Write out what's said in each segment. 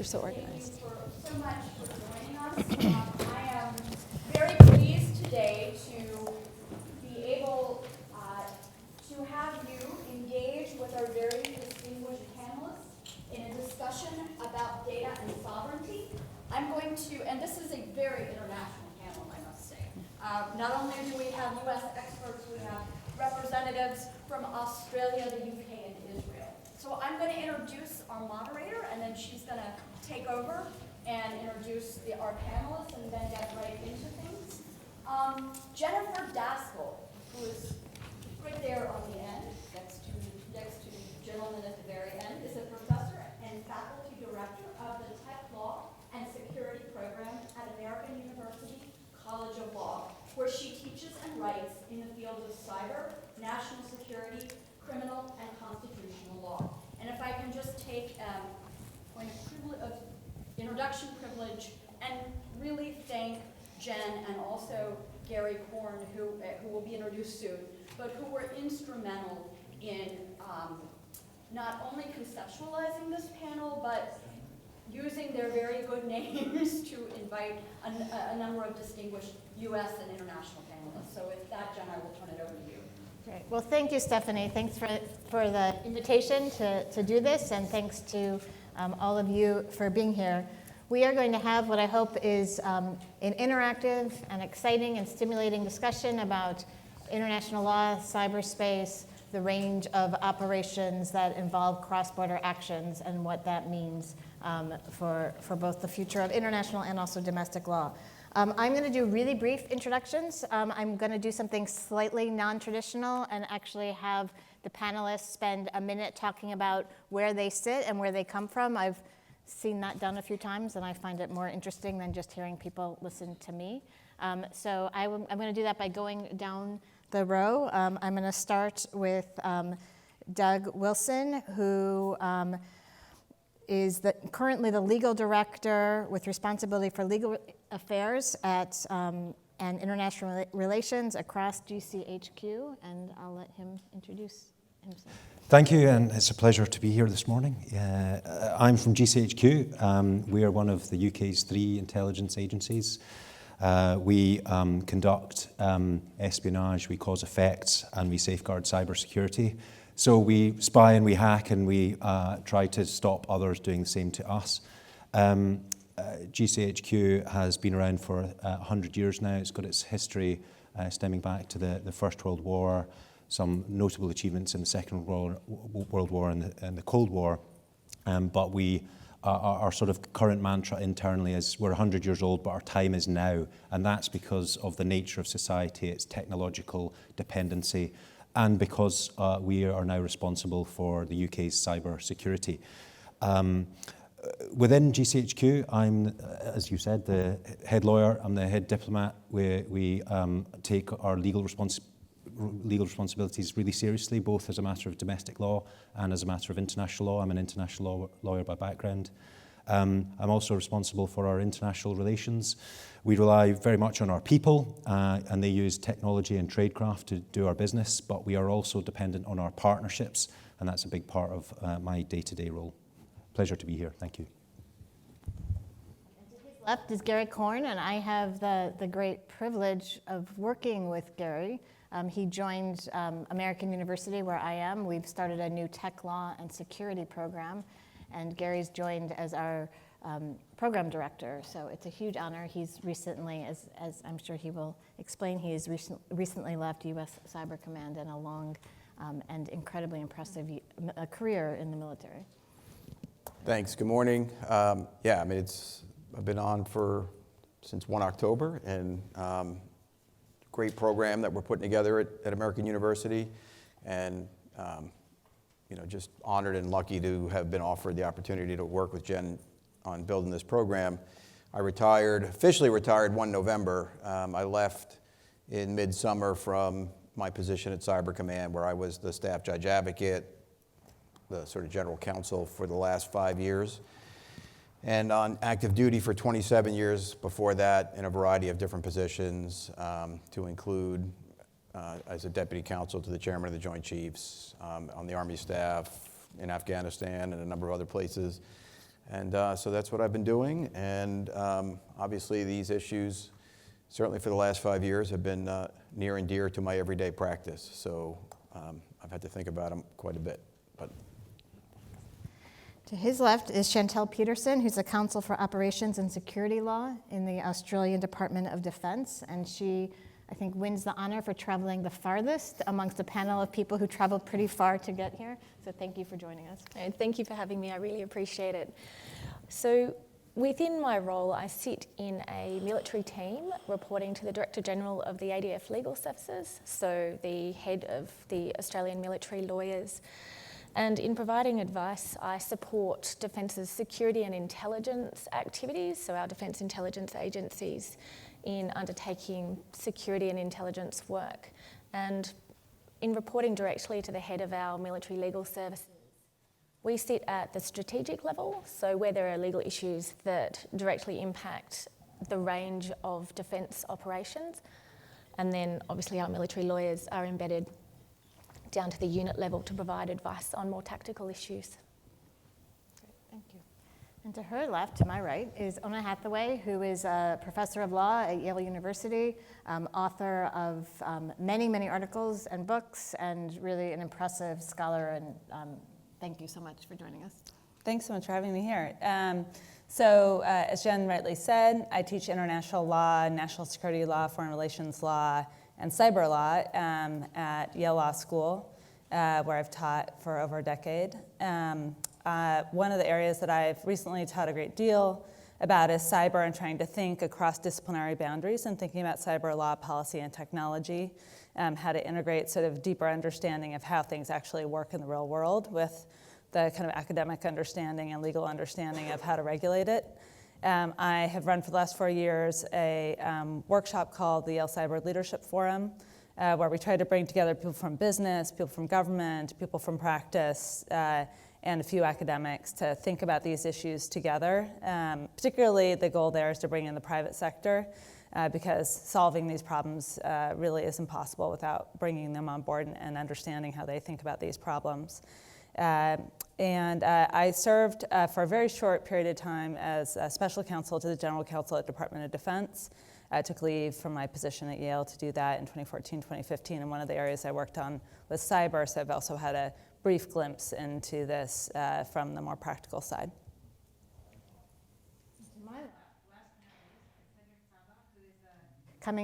You're so organized. Thank you so much for joining us. I am very pleased today to be able to have you engage with our very distinguished panelists in a discussion about data and sovereignty. I'm going to, and this is a very international panel, I must say. Not only do we have U.S. experts, we have representatives from Australia, the UK, and Israel. So I'm going to introduce our moderator, and then she's going to take over and introduce our panelists, and then get right into things. Jennifer Daskell, who is right there on the end, next to the gentleman at the very end, is a professor and faculty director of the Tech Law and Security Program at American University College of Law, where she teaches and writes in the field of cyber, national security, criminal, and constitutional law. And if I can just take point of introduction privilege and really thank Jen and also Gary Korn, who will be introduced soon, but who were instrumental in not only conceptualizing this panel, but using their very good names to invite a number of distinguished U.S. and international panelists. So with that, Jen, I will turn it over to you. Great. Well, thank you, Stephanie. Thanks for the invitation to do this, and thanks to all of you for being here. We are going to have what I hope is an interactive and exciting and stimulating discussion about international law, cyberspace, the range of operations that involve cross-border actions, and what that means for both the future of international and also domestic law. I'm going to do really brief introductions. I'm going to do something slightly non-traditional and actually have the panelists spend a minute talking about where they sit and where they come from. I've seen that done a few times, and I find it more interesting than just hearing people listen to me. So I'm going to do that by going down the row. I'm going to start with Doug Wilson, who is currently the legal director with responsibility for legal affairs at and international relations across Gchq, and I'll let him introduce himself. Thank you, and it's a pleasure to be here this morning. I'm from Gchq. We are one of the UK's 3 intelligence agencies. We conduct espionage, we cause effects, and we safeguard cybersecurity. So we spy and we hack, and we try to stop others doing the same to us. Gchq has been around for 100 years now. It's got its history stemming back to the First World War, some notable achievements in the Second World War and the Cold War. But our sort of current mantra internally is we're 100 years old, but our time is now. And that's because of the nature of society, its technological dependency, and because we are now responsible for the UK's cyber security. Within Gchq, I'm, as you said, the head lawyer. I'm the head diplomat. We take our legal responsibilities really seriously, both as a matter of domestic law and as a matter of international law. I'm an international lawyer by background. I'm also responsible for our international relations. We rely very much on our people, and they use technology and tradecraft to do our business, but we are also dependent on our partnerships, and that's a big part of my day-to-day role. Pleasure to be here. Thank you. And to his left is Gary Korn, and I have the great privilege of working with Gary. He joined American University, where I am. We've started a new tech law and security program, and Gary's joined as our program director. So it's a huge honor. He's recently, as I'm sure he will explain, he has recently left U.S. Cyber Command and a long and incredibly impressive career in the military. Thanks. Good morning. Yeah, I mean, I've been on since 1 October, and great program that we're putting together at American University, and just honored and lucky to have been offered the opportunity to work with Jen on building this program. I officially retired 1 November. I left in midsummer from my position at Cyber Command, where I was the staff judge advocate, the sort of general counsel for the last 5 years, and on active duty for 27 years before that in a variety of different positions, to include as a deputy counsel to the chairman of the Joint Chiefs, on the Army staff in Afghanistan and a number of other places. And so that's what I've been doing. And obviously these issues, certainly for the last 5 years, have been near and dear to my everyday practice. So I've had to think about them quite a bit. But To his left is Chantel Peterson, who's a counsel for operations and security law in the Australian Department of Defense. And she, I think, wins the honor for traveling the farthest amongst a panel of people who traveled pretty far to get here. So thank you for joining us. And thank you for having me. I really appreciate it. So within my role, I sit in a military team reporting to the Director General of the ADF Legal Services, so the head of the Australian military lawyers. And in providing advice, I support Defence's security and intelligence activities, so our defence intelligence agencies, in undertaking security and intelligence work. And in reporting directly to the head of our military legal services, we sit at the strategic level, so where there are legal issues that directly impact the range of defence operations. And then obviously our military lawyers are embedded down to the unit level to provide advice on more tactical issues. Thank you. And to her left, to my right, is Ona Hathaway, who is a professor of law at Yale University, author of many, many articles and books, and really an impressive scholar. And thank you so much for joining us. Thanks so much for having me here. As Jen rightly said, I teach international law, national security law, foreign relations law, and cyber law at Yale Law School, where I've taught for over a decade. One of the areas that I've recently taught a great deal about is cyber and trying to think across disciplinary boundaries and thinking about cyber law, policy, and technology, how to integrate sort of deeper understanding of how things actually work in the real world with the kind of academic understanding and legal understanding of how to regulate it. I have run for the last 4 years a workshop called the Yale Cyber Leadership Forum, where we try to bring together people from business, people from government, people from practice, and a few academics to think about these issues together. Particularly, the goal there is to bring in the private sector, because solving these problems really is impossible without bringing them on board and understanding how they think about these problems. I served for a very short period of time as a special counsel to the General Counsel at Department of Defense. I took leave from my position at Yale to do that in 2014, 2015, and one of the areas I worked on was cyber, so I've also had a brief glimpse into this from the more practical side.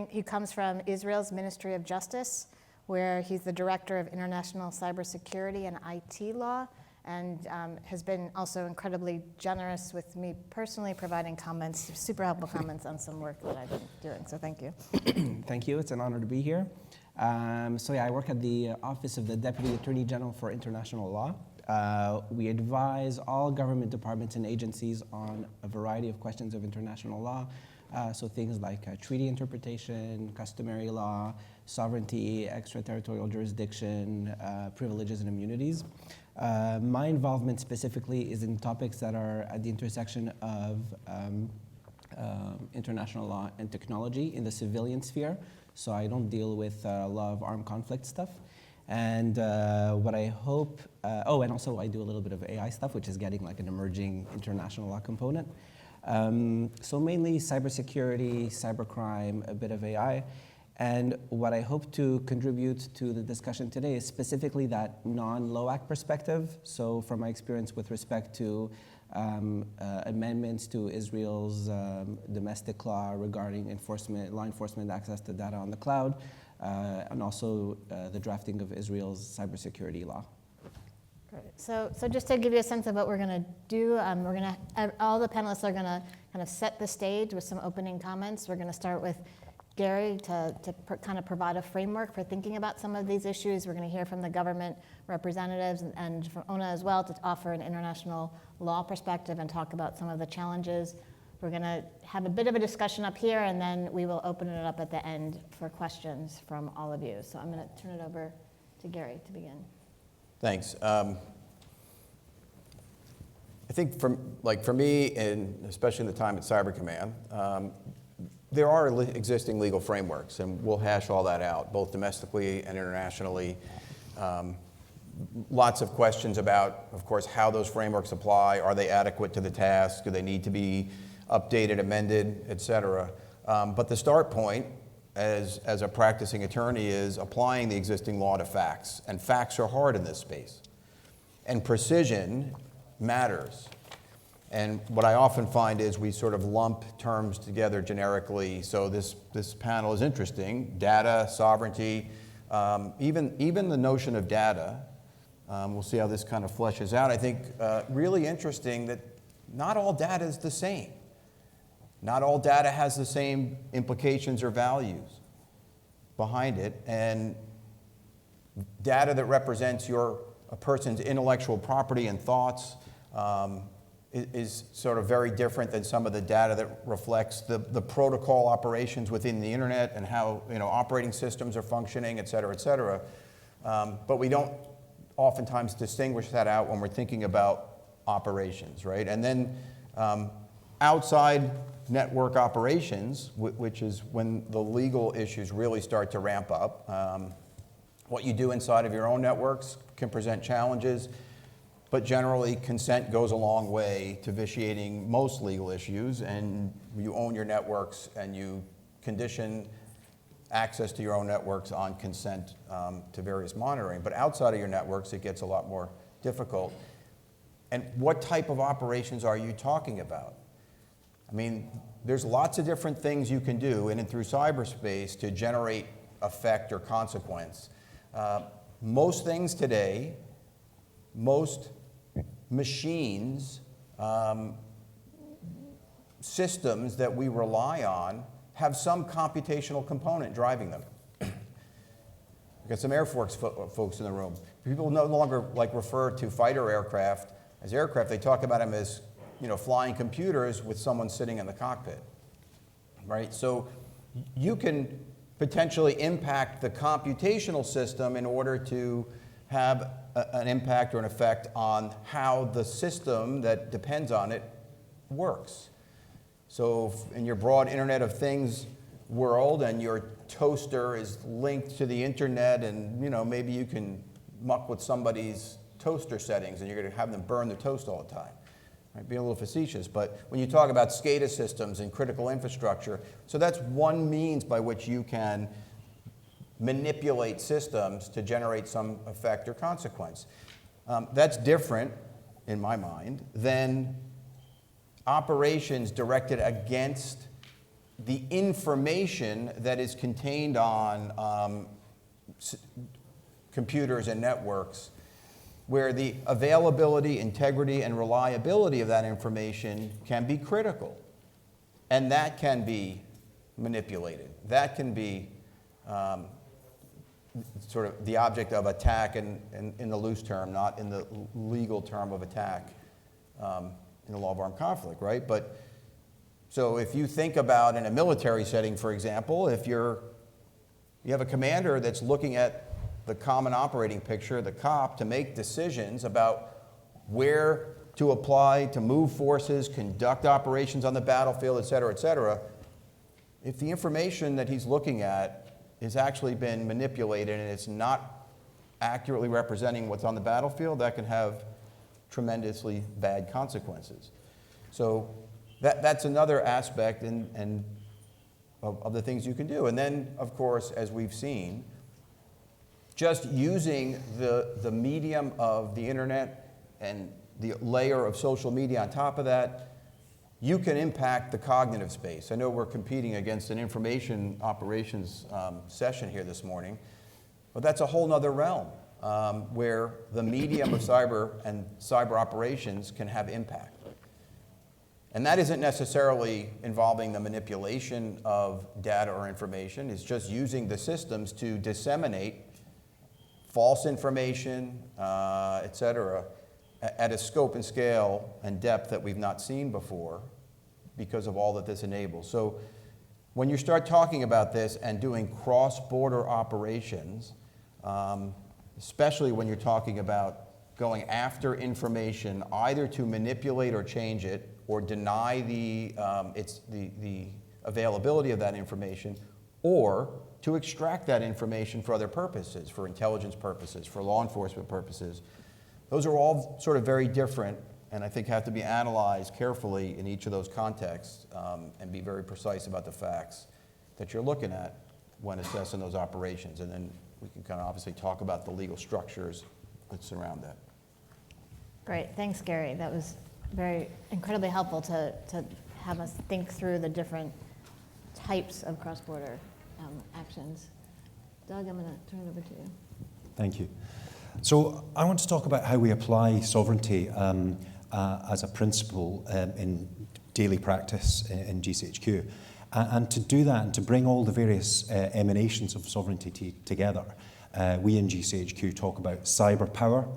He comes from Israel's Ministry of Justice, where he's the director of international cybersecurity and IT law, and has been also incredibly generous with me personally, providing comments, super helpful comments on some work that I've been doing. So thank you. Thank you. It's an honor to be here. I work at the Office of the Deputy Attorney General for International Law. We advise all government departments and agencies on a variety of questions of international law. So things like treaty interpretation, customary law, sovereignty, extraterritorial jurisdiction, privileges and immunities. My involvement specifically is in topics that are at the intersection of international law and technology in the civilian sphere. So I don't deal with a lot of armed conflict stuff. And what I hope, and also I do a little bit of AI stuff, which is getting like an emerging international law component. So mainly cybersecurity, cybercrime, a bit of AI. And what I hope to contribute to the discussion today is specifically that non-LOAC perspective. So from my experience with respect to amendments to Israel's domestic law regarding law enforcement access to data on the cloud, and also the drafting of Israel's cybersecurity law. Great. So just to give you a sense of what we're going to do, all the panelists are going to kind of set the stage with some opening comments. We're going to start with Gary to kind of provide a framework for thinking about some of these issues. We're going to hear from the government representatives and from Ona as well to offer an international law perspective and talk about some of the challenges. We're going to have a bit of a discussion up here, and then we will open it up at the end for questions from all of you. So I'm going to turn it over to Gary to begin. Thanks. I think for me, and especially in the time at Cyber Command, there are existing legal frameworks, and we'll hash all that out, both domestically and internationally. lots of questions about, of course, how those frameworks apply. Are they adequate to the task? Do they need to be updated, amended, et cetera? But the start point as a practicing attorney is applying the existing law to facts. And facts are hard in this space. And precision matters. And what I often find is we sort of lump terms together generically. So this panel is interesting. Data, sovereignty, even the notion of data. We'll see how this kind of fleshes out. I think really interesting that not all data is the same. Not all data has the same implications or values behind it. And data that represents a person's intellectual property and thoughts is sort of very different than some of the data that reflects the protocol operations within the internet and how operating systems are functioning, et cetera, et cetera. But we don't oftentimes distinguish that out when we're thinking about operations, right? And then outside network operations, which is when the legal issues really start to ramp up. What you do inside of your own networks can present challenges, but generally consent goes a long way to vitiating most legal issues, and you own your networks and you condition access to your own networks on consent to various monitoring. But outside of your networks, it gets a lot more difficult. And what type of operations are you talking about? I mean, there's lots of different things you can do in and through cyberspace to generate effect or consequence. Most things today, most machines, systems that we rely on have some computational component driving them. We've got some Air Force folks in the room. People no longer refer to fighter aircraft as aircraft. They talk about them as flying computers with someone sitting in the cockpit, right? So you can potentially impact the computational system in order to have an impact or an effect on how the system that depends on it works. So in your broad Internet of Things world and your toaster is linked to the internet and maybe you can muck with somebody's toaster settings and you're going to have them burn the toast all the time. Right, being a little facetious, but when you talk about SCADA systems and critical infrastructure, so that's one means by which you can manipulate systems to generate some effect or consequence. That's different, in my mind, than operations directed against the information that is contained on computers and networks, where the availability, integrity, and reliability of that information can be critical. And that can be manipulated. That can be sort of the object of attack in the loose term, not in the legal term of attack in the law of armed conflict, right? But so if you think about in a military setting, for example, if you have a commander that's looking at the common operating picture, the COP, to make decisions about where to apply, to move forces, conduct operations on the battlefield, et cetera, if the information that he's looking at has actually been manipulated and it's not accurately representing what's on the battlefield, that can have tremendously bad consequences. So that's another aspect of the things you can do. And then, of course, as we've seen, just using the medium of the internet and the layer of social media on top of that, you can impact the cognitive space. I know we're competing against an information operations session here this morning, but that's a whole nother realm where the medium of cyber and cyber operations can have impact. And that isn't necessarily involving the manipulation of data or information. It's just using the systems to disseminate false information, et cetera, at a scope and scale and depth that we've not seen before because of all that this enables. So when you start talking about this and doing cross-border operations, especially when you're talking about going after information either to manipulate or change it or deny the availability of that information, or to extract that information for other purposes, for intelligence purposes, for law enforcement purposes. Those are all sort of very different, and I think have to be analyzed carefully in each of those contexts, and be very precise about the facts that you're looking at when assessing those operations. And then we can kind of obviously talk about the legal structures that surround that. Great, thanks, Gary. That was very incredibly helpful to have us think through the different types of cross-border actions. Doug, I'm going to turn it over to you. Thank you. So I want to talk about how we apply sovereignty as a principle in daily practice in GCHQ. And to do that and to bring all the various emanations of sovereignty together, we in GCHQ talk about cyber power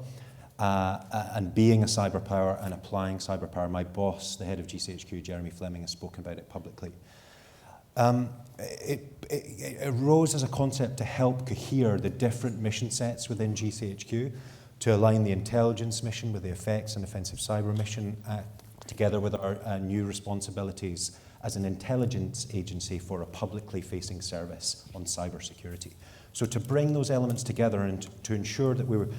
and being a cyber power and applying cyber power. My boss, the head of GCHQ, Jeremy Fleming, has spoken about it publicly. It arose as a concept to help cohere the different mission sets within GCHQ, to align the intelligence mission with the effects and offensive cyber mission, together with our new responsibilities as an intelligence agency for a publicly facing service on cybersecurity. So to bring those elements together and to ensure that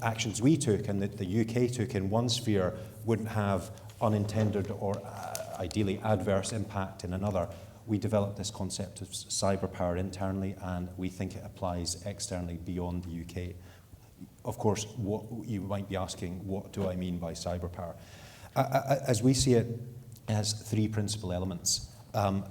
actions we took and that the UK took in one sphere wouldn't have unintended or ideally adverse impact in another, we developed this concept of cyber power internally, and we think it applies externally beyond the UK. Of course, what you might be asking, what do I mean by cyber power? As we see it, it has three principal elements.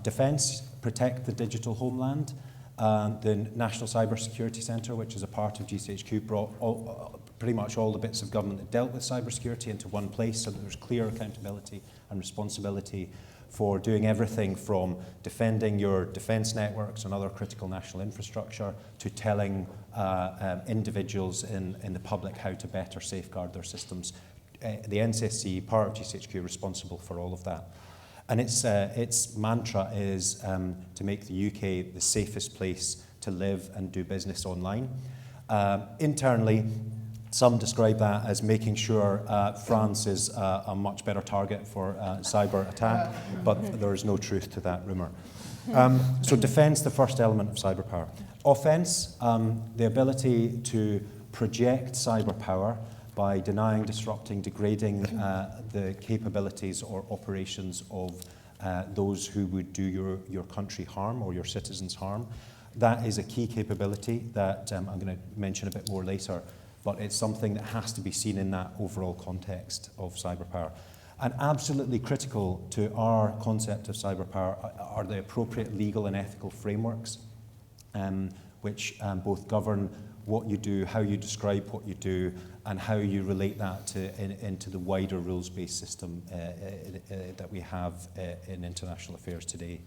Defence, protect the digital homeland. The National Cybersecurity Centre, which is a part of GCHQ, brought pretty much all the bits of government that dealt with cybersecurity into one place so that there's clear accountability and responsibility for doing everything from defending your defence networks and other critical national infrastructure to telling individuals in the public how to better safeguard their systems. The NCSC, part of GCHQ, responsible for all of that. And its mantra is to make the UK the safest place to live and do business online. Internally, some describe that as making sure France is a much better target for cyber attack, but there is no truth to that rumour. So defence, the first element of cyber power. Offence, the ability to project cyber power by denying, disrupting, degrading the capabilities or operations of those who would do your country harm or your citizens harm. That is a key capability that I'm going to mention a bit more later, but it's something that has to be seen in that overall context of cyber power. And absolutely critical to our concept of cyber power are the appropriate legal and ethical frameworks, which both govern what you do, how you describe what you do, and how you relate that into the wider rules-based system that we have in international affairs today.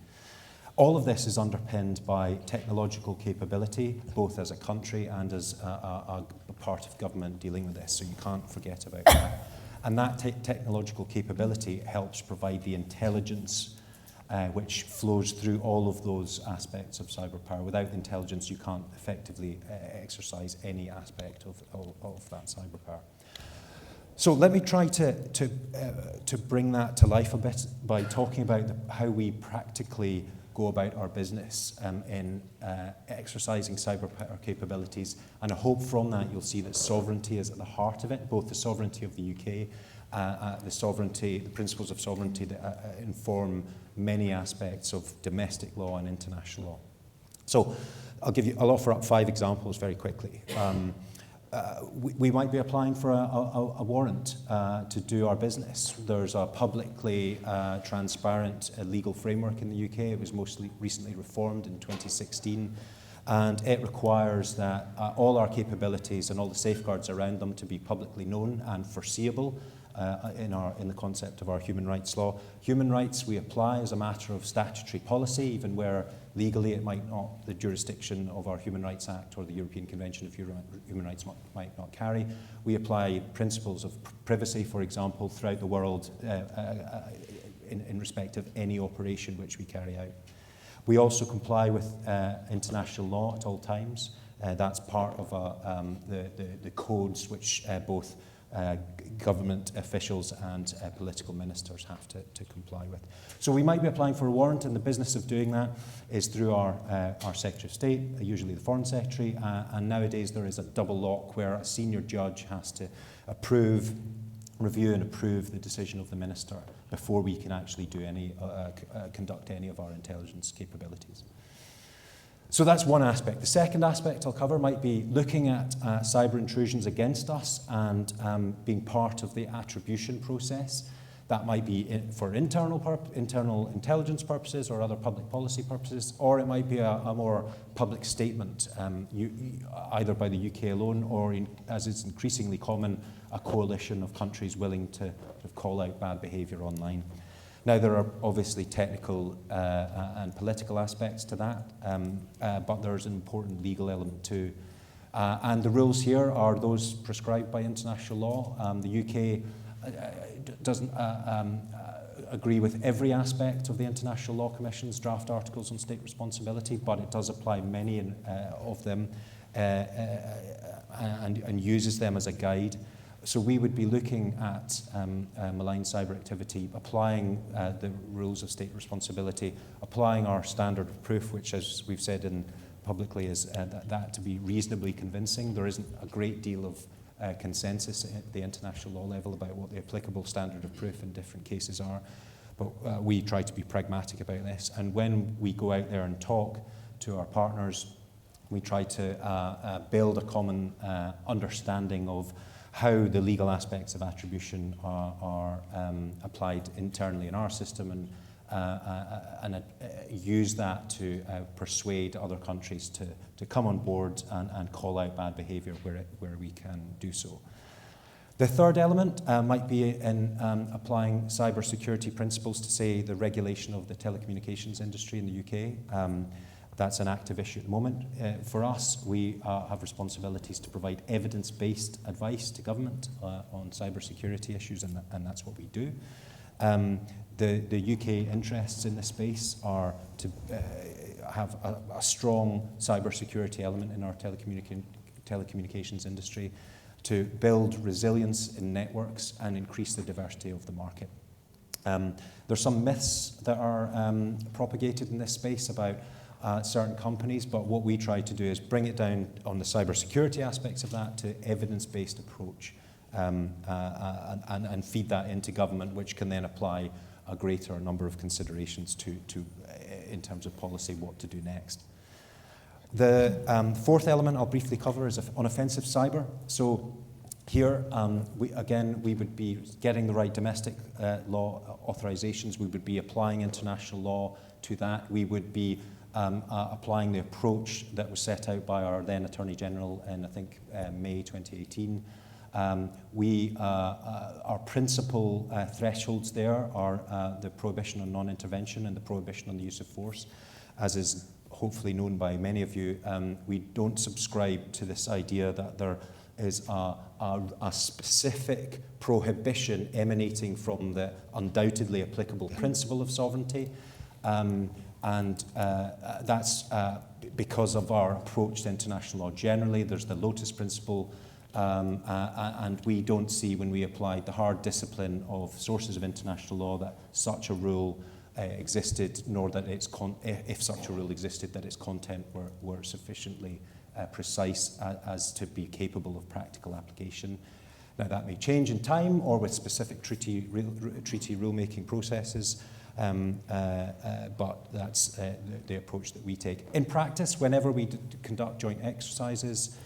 All of this is underpinned by technological capability, both as a country and as a part of government dealing with this, so you can't forget about that. And that technological capability helps provide the intelligence which flows through all of those aspects of cyber power. Without intelligence, you can't effectively exercise any aspect of that cyber power. So let me try to bring that to life a bit by talking about how we practically go about our business in exercising cyber power capabilities. And I hope from that you'll see that sovereignty is at the heart of it, both the sovereignty of the UK, the principles of sovereignty that inform many aspects of domestic law and international law. So I'll offer up 5 examples very quickly. We might be applying for a warrant to do our business. There's a publicly transparent legal framework in the UK. It was most recently reformed in 2016. And it requires that all our capabilities and all the safeguards around them to be publicly known and foreseeable in the concept of our human rights law. Human rights we apply as a matter of statutory policy, even where legally it might not, the jurisdiction of our Human Rights Act or the European Convention of Human Rights might not carry. We apply principles of privacy, for example, throughout the world in respect of any operation which we carry out. We also comply with international law at all times. That's part of the codes which both government officials and political ministers have to comply with. So we might be applying for a warrant, and the business of doing that is through our Secretary of State, usually the Foreign Secretary, and nowadays there is a double lock where a senior judge has to review and approve the decision of the minister before we can actually do conduct any of our intelligence capabilities. So that's one aspect. The second aspect I'll cover might be looking at cyber intrusions against us and being part of the attribution process. That might be for internal intelligence purposes or other public policy purposes, or it might be a more public statement, either by the UK alone or, as is increasingly common, a coalition of countries willing to call out bad behaviour online. Now, there are obviously technical and political aspects to that, but there's an important legal element too. And the rules here are those prescribed by international law. The UK doesn't agree with every aspect of the International Law Commission's draft articles on state responsibility, but it does apply many of them and uses them as a guide. So we would be looking at malign cyber activity, applying the rules of state responsibility, applying our standard of proof, which, as we've said publicly, is that to be reasonably convincing. There isn't a great deal of consensus at the international law level about what the applicable standard of proof in different cases are. But we try to be pragmatic about this. And when we go out there and talk to our partners, we try to build a common understanding of how the legal aspects of attribution are applied internally in our system, and use that to persuade other countries to come on board and call out bad behaviour where we can do so. The third element might be in applying cybersecurity principles to, say, the regulation of the telecommunications industry in the UK. That's an active issue at the moment. For us, we have responsibilities to provide evidence-based advice to government on cybersecurity issues, and that's what we do. The UK interests in this space are to have a strong cybersecurity element in our telecommunications industry, to build resilience in networks and increase the diversity of the market. There's some myths that are propagated in this space about certain companies, but what we try to do is bring it down on the cybersecurity aspects of that to evidence-based approach and feed that into government, which can then apply a greater number of considerations to in terms of policy, what to do next. The fourth element I'll briefly cover is on offensive cyber. So here, we would be getting the right domestic law authorizations. We would be applying international law to that. We would be applying the approach that was set out by our then Attorney General in, I think, May 2018. Our principal thresholds there are the prohibition on non-intervention and the prohibition on the use of force. As is hopefully known by many of you, we don't subscribe to this idea that there is a specific prohibition emanating from the undoubtedly applicable principle of sovereignty. And that's because of our approach to international law generally. There's the Lotus principle, and we don't see, when we apply the hard discipline of sources of international law, that such a rule existed, nor that if such a rule existed, that its content were sufficiently precise as to be capable of practical application. Now, that may change in time or with specific treaty rulemaking processes. But that's the approach that we take. In practice, whenever we conduct joint exercises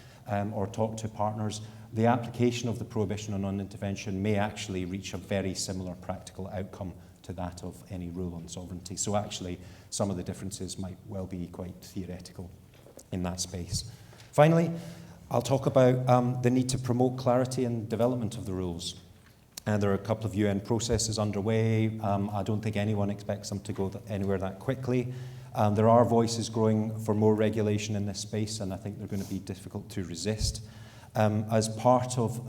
or talk to partners, the application of the prohibition on non-intervention may actually reach a very similar practical outcome to that of any rule on sovereignty. So actually, some of the differences might well be quite theoretical in that space. Finally, I'll talk about the need to promote clarity and development of the rules. There are a couple of UN processes underway. I don't think anyone expects them to go anywhere that quickly. There are voices growing for more regulation in this space, and I think they're going to be difficult to resist. As part of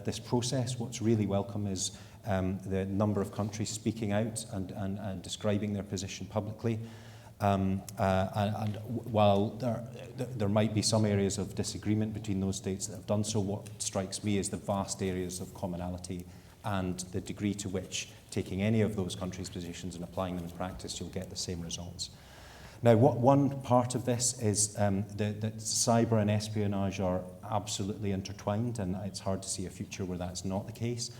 this process, what's really welcome is the number of countries speaking out and describing their position publicly. And while there might be some areas of disagreement between those states that have done so, what strikes me is the vast areas of commonality and the degree to which taking any of those countries' positions and applying them in practice, you'll get the same results. Now, one part of this is that cyber and espionage are absolutely intertwined, and it's hard to see a future where that's not the case.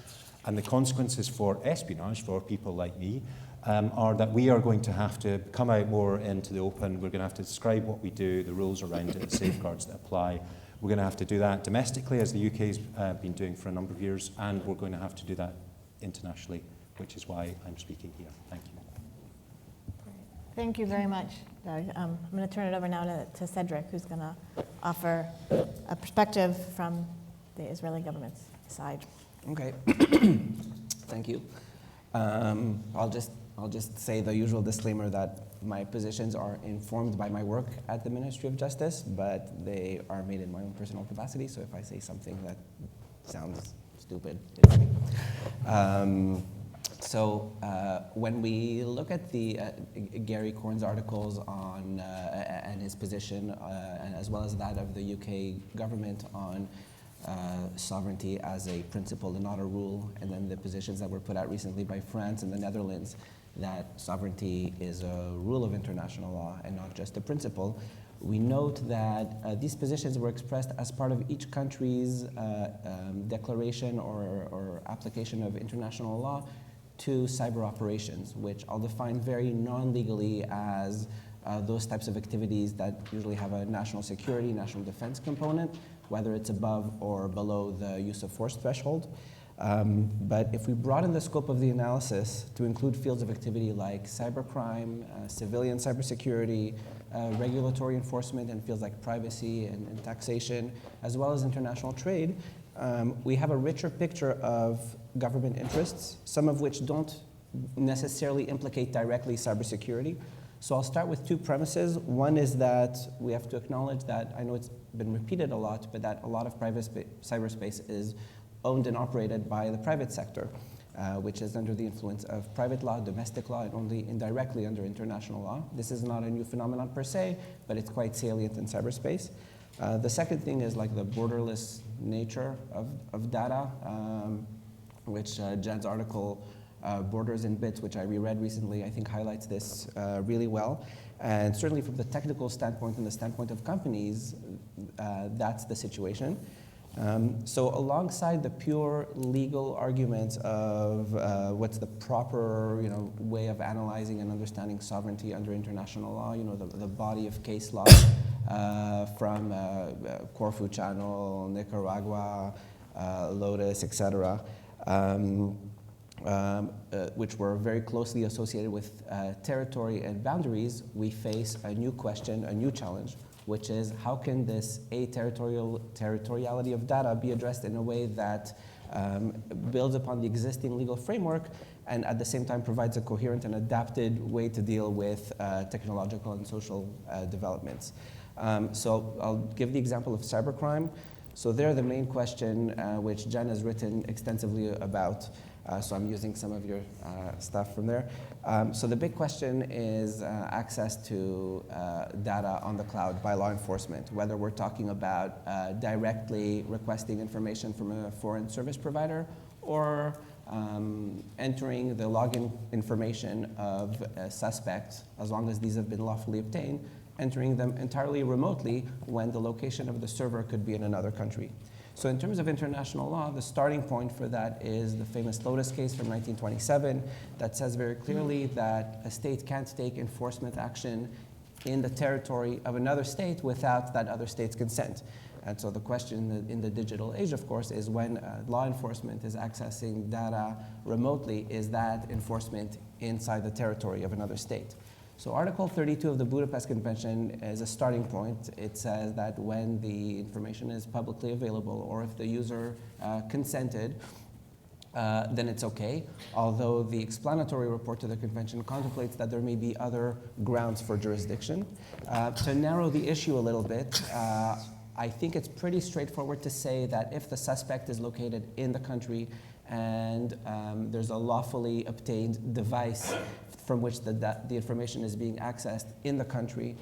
And the consequences for espionage, for people like me, are that we are going to have to come out more into the open. We're going to have to describe what we do, the rules around it, the safeguards that apply. We're going to have to do that domestically, as the UK's been doing for a number of years, and we're going to have to do that internationally, which is why I'm speaking here. Thank you. Thank you very much, Doug. I'm going to turn it over now to Cedric, who's going to offer a perspective from the Israeli government's side. Okay. Thank you. I'll just say the usual disclaimer that my positions are informed by my work at the Ministry of Justice, but they are made in my own personal capacity. So if I say something that sounds stupid, it's me. So when we look at the Gary Corn's articles on and his position, and as well as that of the UK government on sovereignty as a principle and not a rule, and then the positions that were put out recently by France and the Netherlands that sovereignty is a rule of international law and not just a principle, we note that these positions were expressed as part of each country's declaration or application of international law to cyber operations, which I'll define very non-legally as those types of activities that usually have a national security, national defense component, whether it's above or below the use of force threshold. But if we broaden the scope of the analysis to include fields of activity like cybercrime, civilian cybersecurity, regulatory enforcement, and fields like privacy and taxation, as well as international trade, we have a richer picture of government interests, some of which don't necessarily implicate directly cybersecurity. So I'll start with two premises. One is that we have to acknowledge that, I know it's been repeated a lot, but that a lot of private cyberspace is owned and operated by the private sector, which is under the influence of private law, domestic law, and only indirectly under international law. This is not a new phenomenon per se, but it's quite salient in cyberspace. The second thing is like the borderless nature of data, which Jen's article, Borders and Bits, which I reread recently, I think highlights this really well. And certainly from the technical standpoint and the standpoint of companies, that's the situation. So alongside the pure legal arguments of what's the proper way of analyzing and understanding sovereignty under international law, the body of case law from Corfu Channel, Nicaragua, Lotus, etc., which were very closely associated with territory and boundaries, we face a new question, a new challenge, which is how can this territoriality of data be addressed in a way that builds upon the existing legal framework and at the same time provides a coherent and adapted way to deal with technological and social developments. So I'll give the example of cybercrime. So there the main question, which Jen has written extensively about, so I'm using some of your stuff from there. So the big question is access to data on the cloud by law enforcement, whether we're talking about directly requesting information from a foreign service provider or entering the login information of a suspect, as long as these have been lawfully obtained, entering them entirely remotely when the location of the server could be in another country. So in terms of international law, the starting point for that is the famous Lotus case from 1927 that says very clearly that a state can't take enforcement action in the territory of another state without that other state's consent. And so the question in the digital age, of course, is when law enforcement is accessing data remotely, is that enforcement inside the territory of another state? So Article 32 of the Budapest Convention is a starting point. It says that when the information is publicly available or if the user consented, then it's okay. Although the explanatory report to the convention contemplates that there may be other grounds for jurisdiction. To narrow the issue a little bit, I think it's pretty straightforward to say that if the suspect is located in the country and there's a lawfully obtained device from which the information is being accessed in the country,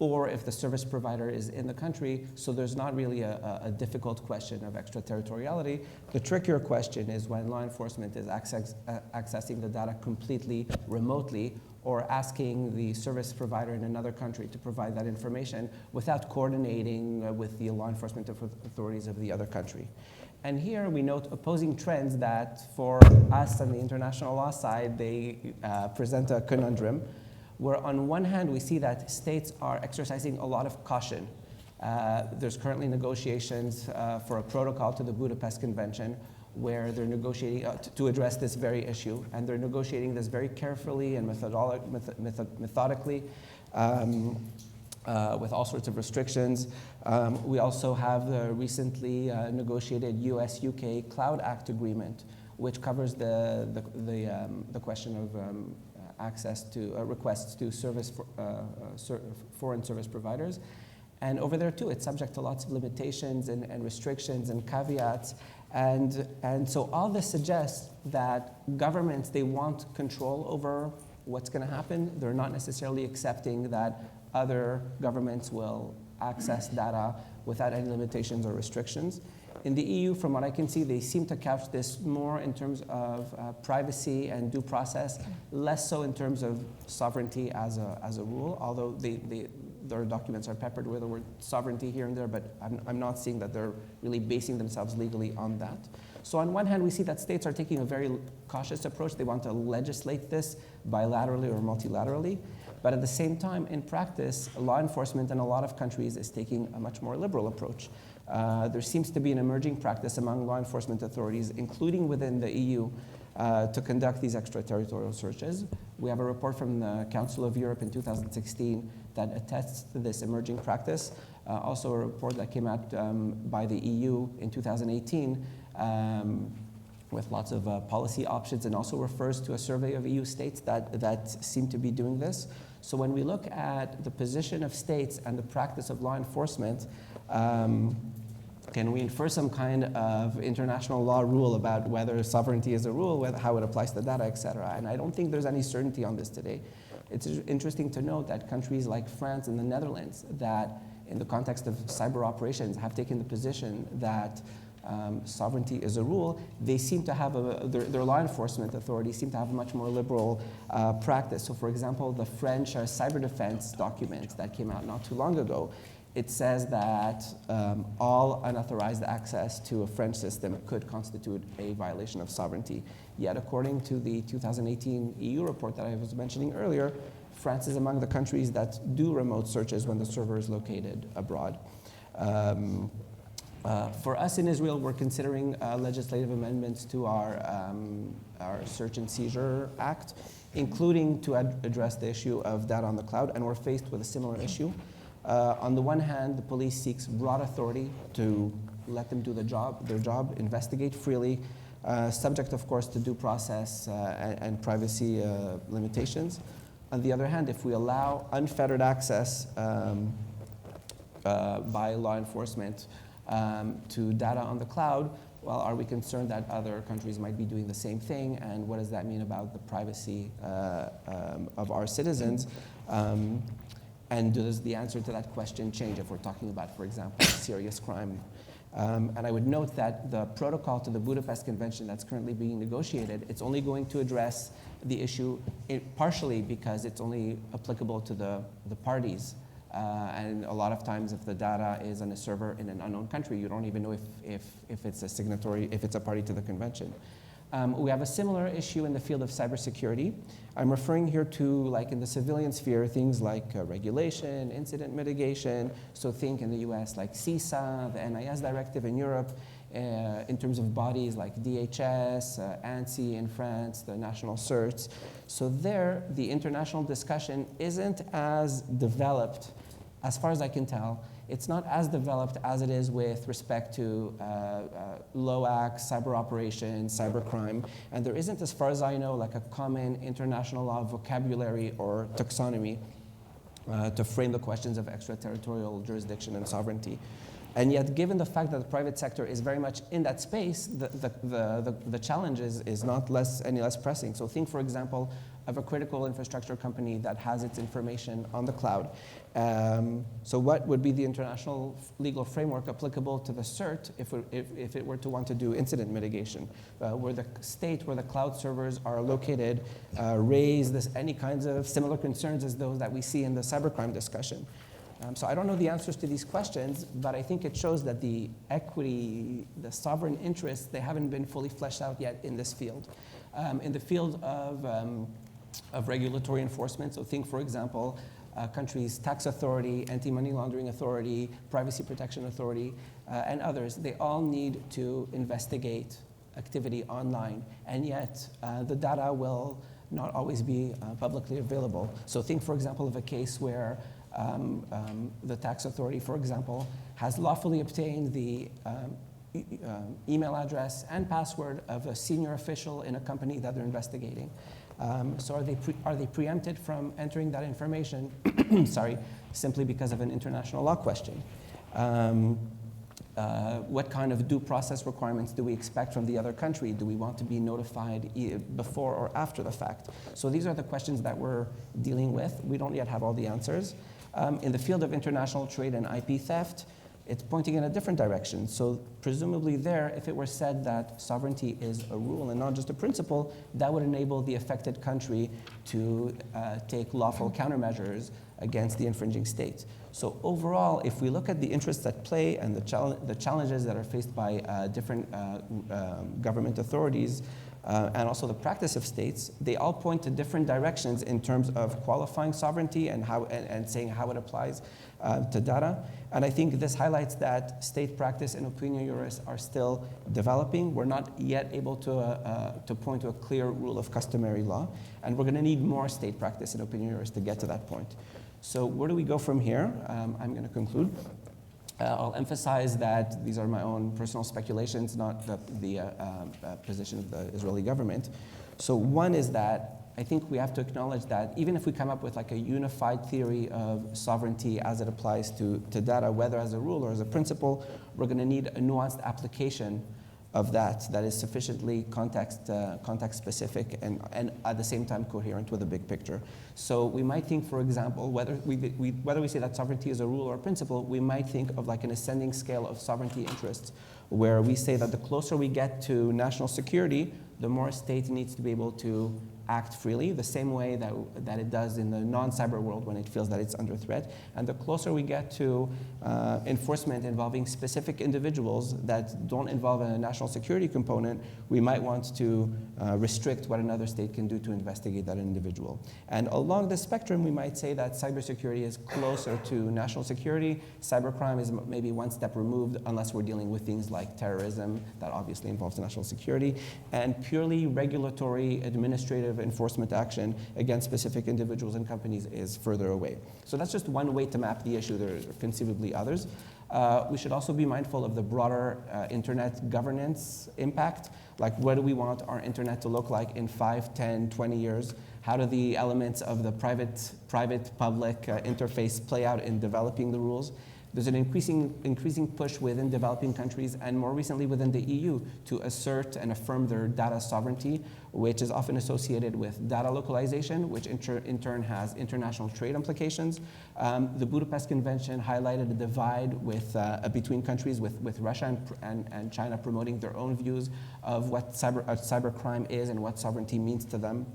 or if the service provider is in the country, so there's not really a difficult question of extraterritoriality. The trickier question is when law enforcement is accessing the data completely remotely, or asking the service provider in another country to provide that information without coordinating with the law enforcement authorities of the other country. And here we note opposing trends that for us on the international law side, they present a conundrum, where on one hand we see that states are exercising a lot of caution. There's currently negotiations for a protocol to the Budapest Convention where they're negotiating to address this very issue, and they're negotiating this very carefully and methodically with all sorts of restrictions. We also have the recently negotiated US-UK Cloud Act agreement, which covers the question of access to requests to foreign service providers. And over there too, it's subject to lots of limitations and restrictions and caveats. And so all this suggests that governments, they want control over what's going to happen. They're not necessarily accepting that other governments will access data without any limitations or restrictions. In the EU, from what I can see, they seem to couch this more in terms of privacy and due process, less so in terms of sovereignty as a rule, although their documents are peppered with the word sovereignty here and there, but I'm not seeing that they're really basing themselves legally on that. So on one hand, we see that states are taking a very cautious approach. They want to legislate this bilaterally or multilaterally. But at the same time, in practice, law enforcement in a lot of countries is taking a much more liberal approach. There seems to be an emerging practice among law enforcement authorities, including within the EU, to conduct these extraterritorial searches. We have a report from the Council of Europe in 2016 that attests to this emerging practice. Also a report that came out by the EU in 2018 with lots of policy options, and also refers to a survey of EU states that seem to be doing this. So when we look at the position of states and the practice of law enforcement, can we infer some kind of international law rule about whether sovereignty is a rule, how it applies to data, et cetera? And I don't think there's any certainty on this today. It's interesting to note that countries like France and the Netherlands, that in the context of cyber operations, have taken the position that sovereignty is a rule. They seem to have their law enforcement authorities seem to have a much more liberal practice. So for example, the French cyber defense document that came out not too long ago, it says that all unauthorized access to a French system could constitute a violation of sovereignty. Yet according to the 2018 EU report that I was mentioning earlier, France is among the countries that do remote searches when the server is located abroad. For us in Israel, we're considering legislative amendments to our Search and Seizure Act, including to address the issue of data on the cloud, and we're faced with a similar issue. On the one hand, the police seeks broad authority to let them do their job, investigate freely, subject, of course, to due process and privacy limitations. On the other hand, if we allow unfettered access by law enforcement to data on the cloud, well, are we concerned that other countries might be doing the same thing? And what does that mean about the privacy of our citizens? And does the answer to that question change if we're talking about, for example, serious crime? And I would note that the protocol to the Budapest Convention that's currently being negotiated, it's only going to address the issue partially because it's only applicable to the parties. And a lot of times if the data is on a server in an unknown country, you don't even know if it's a signatory, if it's a party to the convention. We have a similar issue in the field of cybersecurity. I'm referring here to, like in the civilian sphere, things like regulation, incident mitigation. So think in the US like CISA, the NIS directive in Europe, in terms of bodies like DHS, ANSI in France, the national certs. So there, the international discussion isn't as developed, as far as I can tell. It's not as developed as it is with respect to LOAC, cyber operations, cybercrime, and there isn't, as far as I know, like a common international law vocabulary or taxonomy to frame the questions of extraterritorial jurisdiction and sovereignty. And yet, given the fact that the private sector is very much in that space, the challenge is not any less pressing. So think, for example, of a critical infrastructure company that has its information on the cloud. So what would be the international legal framework applicable to the CERT if it were to want to do incident mitigation? Where the state where the cloud servers are located raise any kinds of similar concerns as those that we see in the cybercrime discussion. So I don't know the answers to these questions, but I think it shows that the equity, the sovereign interests, they haven't been fully fleshed out yet in this field. In the field of regulatory enforcement, so think, for example, countries' tax authority, anti-money laundering authority, privacy protection authority, and others, they all need to investigate activity online, and yet the data will not always be publicly available. So think, for example, of a case where the tax authority, for example, has lawfully obtained the email address and password of a senior official in a company that they're investigating. So are they preempted from entering that information, sorry, simply because of an international law question? What kind of due process requirements do we expect from the other country? Do we want to be notified before or after the fact? So these are the questions that we're dealing with. We don't yet have all the answers. In the field of international trade and IP theft, it's pointing in a different direction. So presumably there, if it were said that sovereignty is a rule and not just a principle, that would enable the affected country to take lawful countermeasures against the infringing state. So overall, if we look at the interests at play and the challenges that are faced by different government authorities, and also the practice of states, they all point to different directions in terms of qualifying sovereignty and saying how it applies to data. And I think this highlights that state practice and opinion jurists are still developing. We're not yet able to point to a clear rule of customary law, and we're going to need more state practice and opinion jurists to get to that point. So where do we go from here? I'm going to conclude. I'll emphasize that these are my own personal speculations, not the position of the Israeli government. So one is that I think we have to acknowledge that even if we come up with like a unified theory of sovereignty as it applies to data, whether as a rule or as a principle, we're going to need a nuanced application of that is sufficiently context specific and at the same time coherent with the big picture. So we might think, for example, whether we say that sovereignty is a rule or a principle, we might think of like an ascending scale of sovereignty interests, where we say that the closer we get to national security, the more a state needs to be able to act freely, the same way that it does in the non-cyber world when it feels that it's under threat. And the closer we get to enforcement involving specific individuals that don't involve a national security component, we might want to restrict what another state can do to investigate that individual. And along the spectrum, we might say that cybersecurity is closer to national security. Cybercrime is maybe one step removed, unless we're dealing with things like terrorism that obviously involves national security, and purely regulatory, administrative enforcement action against specific individuals and companies is further away. So that's just one way to map the issue. There are conceivably others. We should also be mindful of the broader internet governance impact. Like, what do we want our internet to look like in 5, 10, 20 years? How do the elements of the private-public interface play out in developing the rules? There's an increasing push within developing countries and more recently within the EU to assert and affirm their data sovereignty, which is often associated with data localization, which in turn has international trade implications. The Budapest Convention highlighted a divide between countries with Russia and China promoting their own views of what cybercrime is and what sovereignty means to them.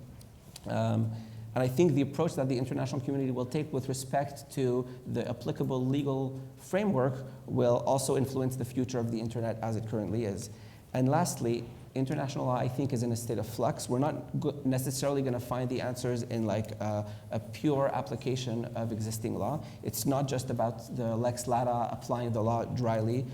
And I think the approach that the international community will take with respect to the applicable legal framework will also influence the future of the internet as it currently is. And lastly, international law, I think, is in a state of flux. We're not necessarily going to find the answers in like a pure application of existing law. It's not just about the lex lata applying the law dryly.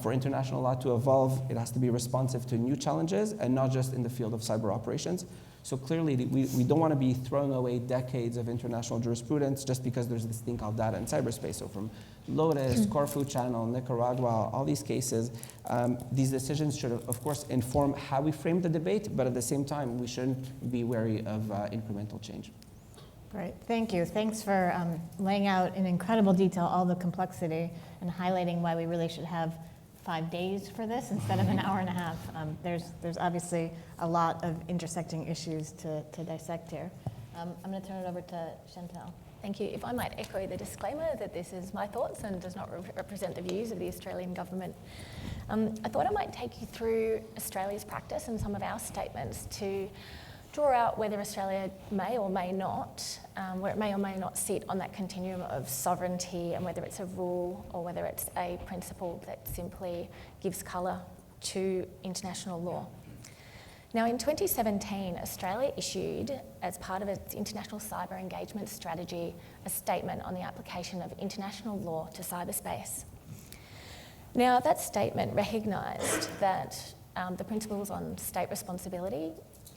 For international law to evolve, it has to be responsive to new challenges and not just in the field of cyber operations. So clearly, we don't want to be throwing away decades of international jurisprudence just because there's this thing called data and cyberspace. So from Lotus, Corfu Channel, Nicaragua, all these cases, these decisions should, of course, inform how we frame the debate, but at the same time, we shouldn't be wary of incremental change. Great, thank you. Thanks for laying out in incredible detail all the complexity and highlighting why we really should have 5 days for this instead of an hour and a half. There's obviously a lot of intersecting issues to dissect here. I'm going to turn it over to Chantal. Thank you. If I might echo the disclaimer that this is my thoughts and does not represent the views of the Australian government. I thought I might take you through Australia's practice and some of our statements to draw out whether Australia may or may not, where it may or may not sit on that continuum of sovereignty, and whether it's a rule or whether it's a principle that simply gives colour to international law. Now, in 2017, Australia issued, as part of its international cyber engagement strategy, a statement on the application of international law to cyberspace. Now, that statement recognised that the principles on state responsibility,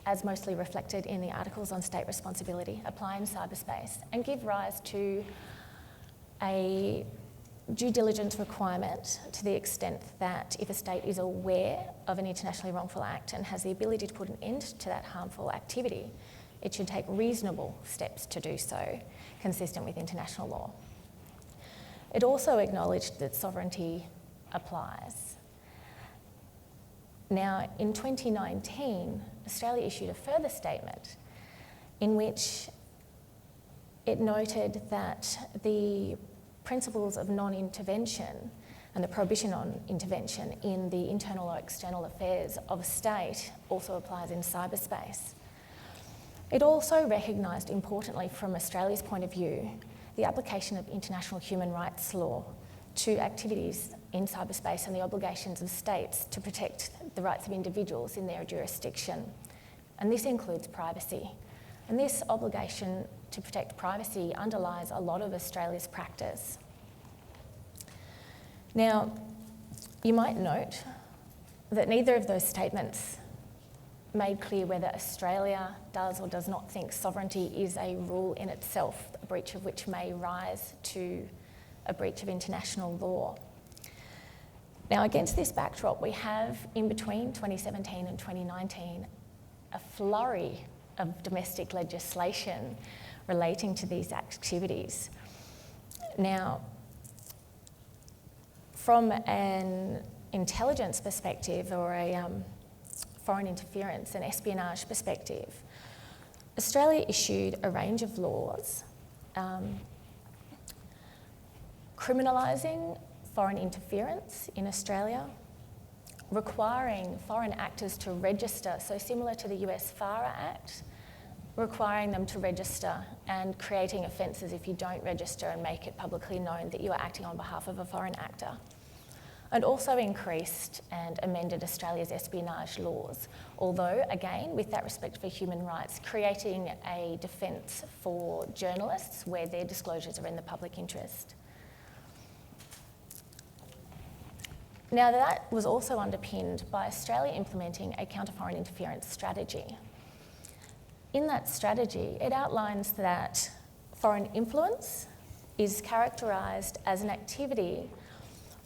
as mostly reflected in the articles on state responsibility, apply in cyberspace and give rise to a due diligence requirement to the extent that if a state is aware of an internationally wrongful act and has the ability to put an end to that harmful activity, it should take reasonable steps to do so, consistent with international law. It also acknowledged that sovereignty applies. Now, in 2019, Australia issued a further statement in which it noted that the principles of non-intervention and the prohibition on intervention in the internal or external affairs of a state also applies in cyberspace. It also recognised, importantly from Australia's point of view, the application of international human rights law to activities in cyberspace and the obligations of states to protect the rights of individuals in their jurisdiction. And this includes privacy. And this obligation to protect privacy underlies a lot of Australia's practice. Now, you might note that neither of those statements made clear whether Australia does or does not think sovereignty is a rule in itself, a breach of which may rise to a breach of international law. Now, against this backdrop, we have, in between 2017 and 2019, a flurry of domestic legislation relating to these activities. Now, from an intelligence perspective or a foreign interference and espionage perspective, Australia issued a range of laws criminalising foreign interference in Australia, requiring foreign actors to register, so similar to the US FARA Act, requiring them to register and creating offences if you don't register and make it publicly known that you are acting on behalf of a foreign actor. And also increased and amended Australia's espionage laws, although, again, with that respect for human rights, creating a defence for journalists where their disclosures are in the public interest. Now, that was also underpinned by Australia implementing a counter-foreign interference strategy. In that strategy, it outlines that foreign influence is characterised as an activity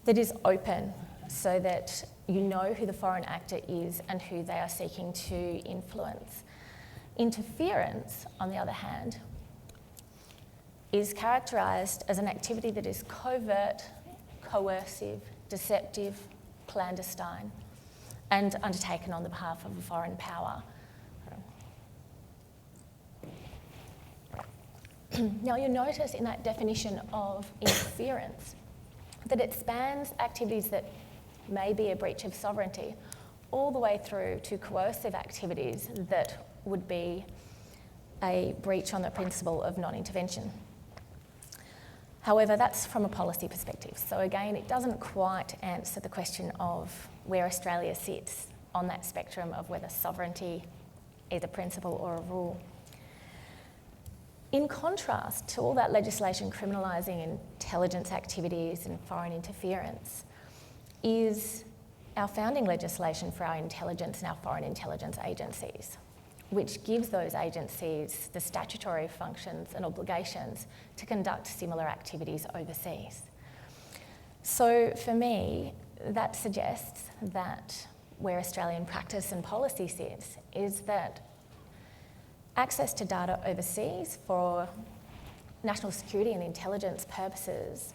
that is open so that you know who the foreign actor is and who they are seeking to influence. Interference, on the other hand, is characterised as an activity that is covert, coercive, deceptive, clandestine, and undertaken on the behalf of a foreign power. Now, you'll notice in that definition of interference that it spans activities that may be a breach of sovereignty all the way through to coercive activities that would be a breach on the principle of non-intervention. However, that's from a policy perspective. So again, it doesn't quite answer the question of where Australia sits on that spectrum of whether sovereignty is a principle or a rule. In contrast to all that legislation criminalising intelligence activities and foreign interference is our founding legislation for our intelligence and our foreign intelligence agencies, which gives those agencies the statutory functions and obligations to conduct similar activities overseas. So for me, that suggests that where Australian practice and policy sits is that access to data overseas for national security and intelligence purposes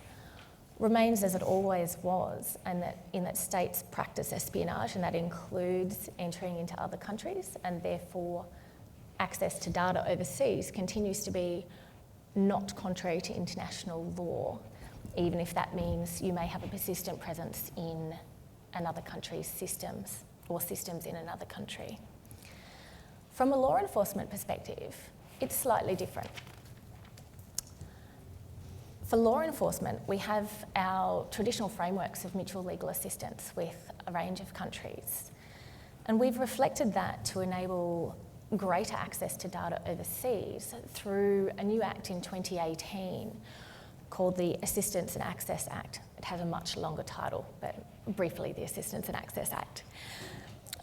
remains as it always was, and that in that states practice espionage, and that includes entering into other countries, and therefore access to data overseas continues to be not contrary to international law, even if that means you may have a persistent presence in another country's systems or systems in another country. From a law enforcement perspective, it's slightly different. For law enforcement, we have our traditional frameworks of mutual legal assistance with a range of countries. And we've reflected that to enable greater access to data overseas through a new act in 2018 called the Assistance and Access Act. It has a much longer title, but briefly, the Assistance and Access Act,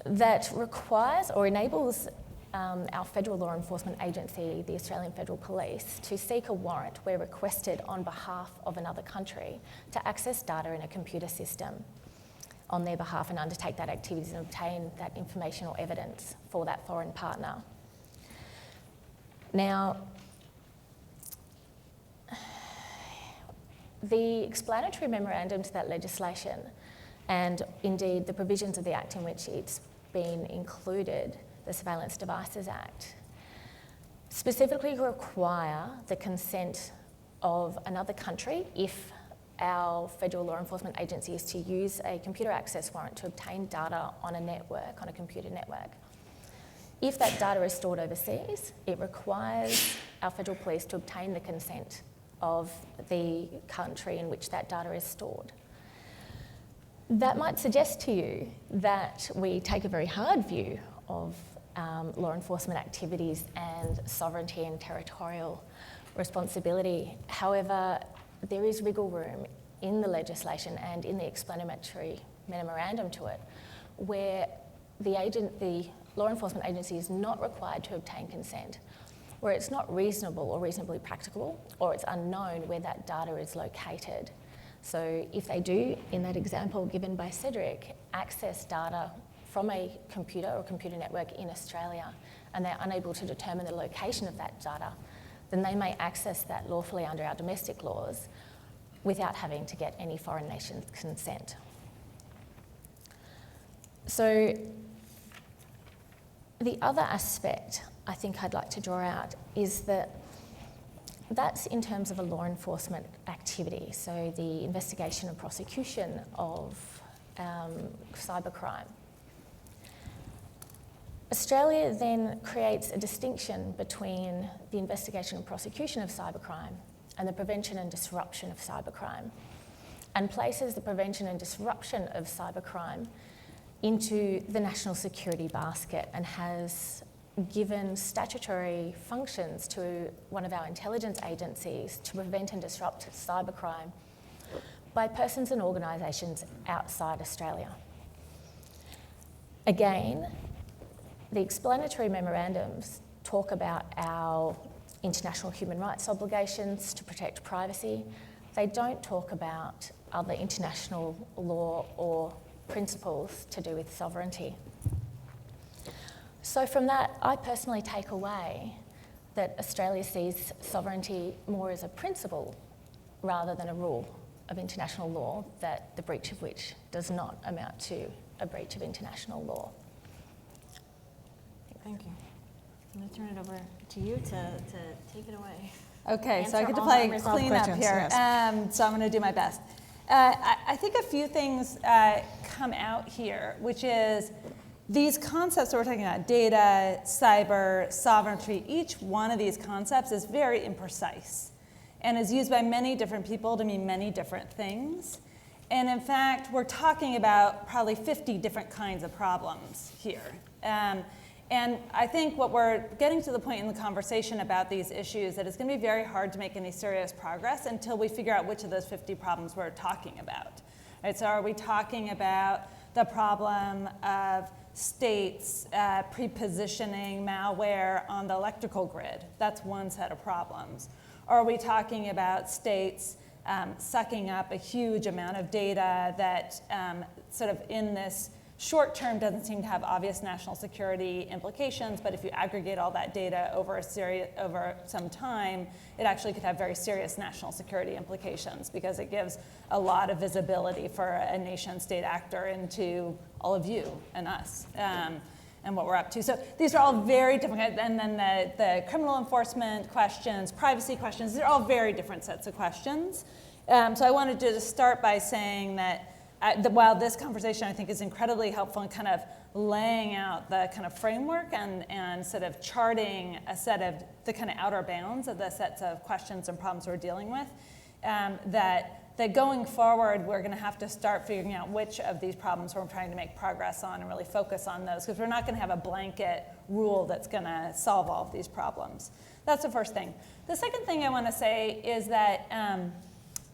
that requires or enables our federal law enforcement agency, the Australian Federal Police, to seek a warrant where requested on behalf of another country to access data in a computer system on their behalf and undertake that activities and obtain that information or evidence for that foreign partner. Now, the explanatory memorandum to that legislation, and indeed the provisions of the Act in which it's been included, the Surveillance Devices Act, specifically require the consent of another country if our federal law enforcement agency is to use a computer access warrant to obtain data on a network, on a computer network. If that data is stored overseas, it requires our federal police to obtain the consent of the country in which that data is stored. That might suggest to you that we take a very hard view of law enforcement activities and sovereignty and territorial responsibility. However, there is wiggle room in the legislation and in the explanatory memorandum to it, where the law enforcement agency is not required to obtain consent, where it's not reasonable or reasonably practicable, or it's unknown where that data is located. So if they do, in that example given by Cedric, access data from a computer or computer network in Australia, and they're unable to determine the location of that data, then they may access that lawfully under our domestic laws without having to get any foreign nation's consent. So the other aspect I think I'd like to draw out is that that's in terms of a law enforcement activity, so the investigation and prosecution of cybercrime. Australia then creates a distinction between the investigation and prosecution of cybercrime and the prevention and disruption of cybercrime, and places the prevention and disruption of cybercrime into the national security basket, and has given statutory functions to one of our intelligence agencies to prevent and disrupt cybercrime by persons and organisations outside Australia. Again, the explanatory memorandums talk about our international human rights obligations to protect privacy. They don't talk about other international law or principles to do with sovereignty. So from that, I personally take away that Australia sees sovereignty more as a principle rather than a rule of international law, that the breach of which does not amount to a breach of international law. Thank you. I'm going to turn it over to you to take it away. Okay, so I Answer get to all play unresolved clean up questions, here. yes. So I'm going to do my best. I think a few things come out here, which is these concepts that we're talking about, data, cyber, sovereignty, each one of these concepts is very imprecise and is used by many different people to mean many different things. And in fact, we're talking about probably 50 different kinds of problems here. And I think what we're getting to the point in the conversation about these issues that it's going to be very hard to make any serious progress until we figure out which of those 50 problems we're talking about. Right, so are we talking about the problem of states pre-positioning malware on the electrical grid? That's one set of problems. Or are we talking about states sucking up a huge amount of data that sort of in this short term doesn't seem to have obvious national security implications, but if you aggregate all that data over some time, it actually could have very serious national security implications because it gives a lot of visibility for a nation state actor into all of you and us. And what we're up to. So these are all very different, and then the criminal enforcement questions, privacy questions, they're all very different sets of questions. So I wanted to just start by saying that while this conversation I think is incredibly helpful in kind of laying out the kind of framework and sort of charting a set of the kind of outer bounds of the sets of questions and problems we're dealing with, that going forward, we're going to have to start figuring out which of these problems we're trying to make progress on and really focus on those, because we're not going to have a blanket rule that's going to solve all of these problems. That's the first thing. The second thing I want to say is that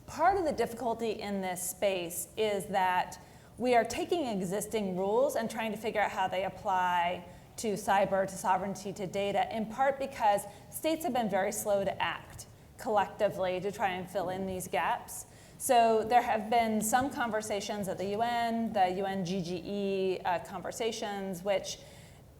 part of the difficulty in this space is that we are taking existing rules and trying to figure out how they apply to cyber, to sovereignty, to data, in part because states have been very slow to act collectively to try and fill in these gaps. So there have been some conversations at the UN Gchq conversations, which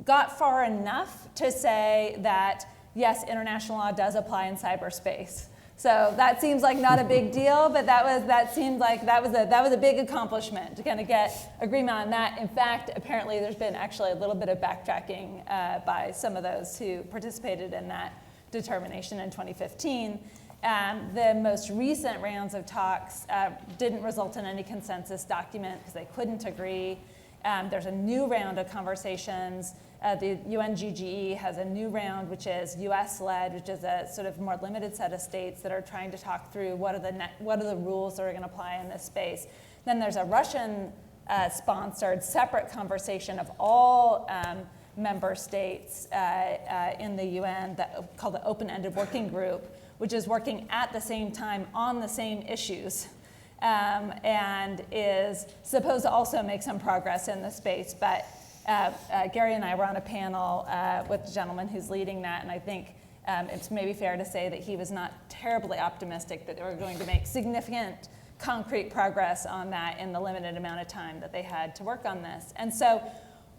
got far enough to say that, yes, international law does apply in cyberspace. So that seems like not a big deal, but that seemed like that was a big accomplishment to kind of get agreement on that. In fact, apparently there's been actually a little bit of backtracking by some of those who participated in that determination in 2015. The most recent rounds of talks didn't result in any consensus document because they couldn't agree. There's a new round of conversations. The UN Gchq has a new round, which is US-led, which is a sort of more limited set of states that are trying to talk through what are the rules that are going to apply in this space. Then there's a Russian-sponsored separate conversation of all member states in the UN called the Open-Ended Working Group, which is working at the same time on the same issues and is supposed to also make some progress in the space. But Gary and I were on a panel with the gentleman who's leading that, and I think it's maybe fair to say that he was not terribly optimistic that they were going to make significant concrete progress on that in the limited amount of time that they had to work on this. And so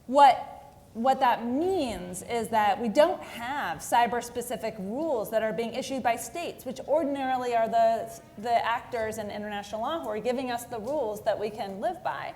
what that means is that we don't have cyber-specific rules that are being issued by states, which ordinarily are the actors in international law who are giving us the rules that we can live by.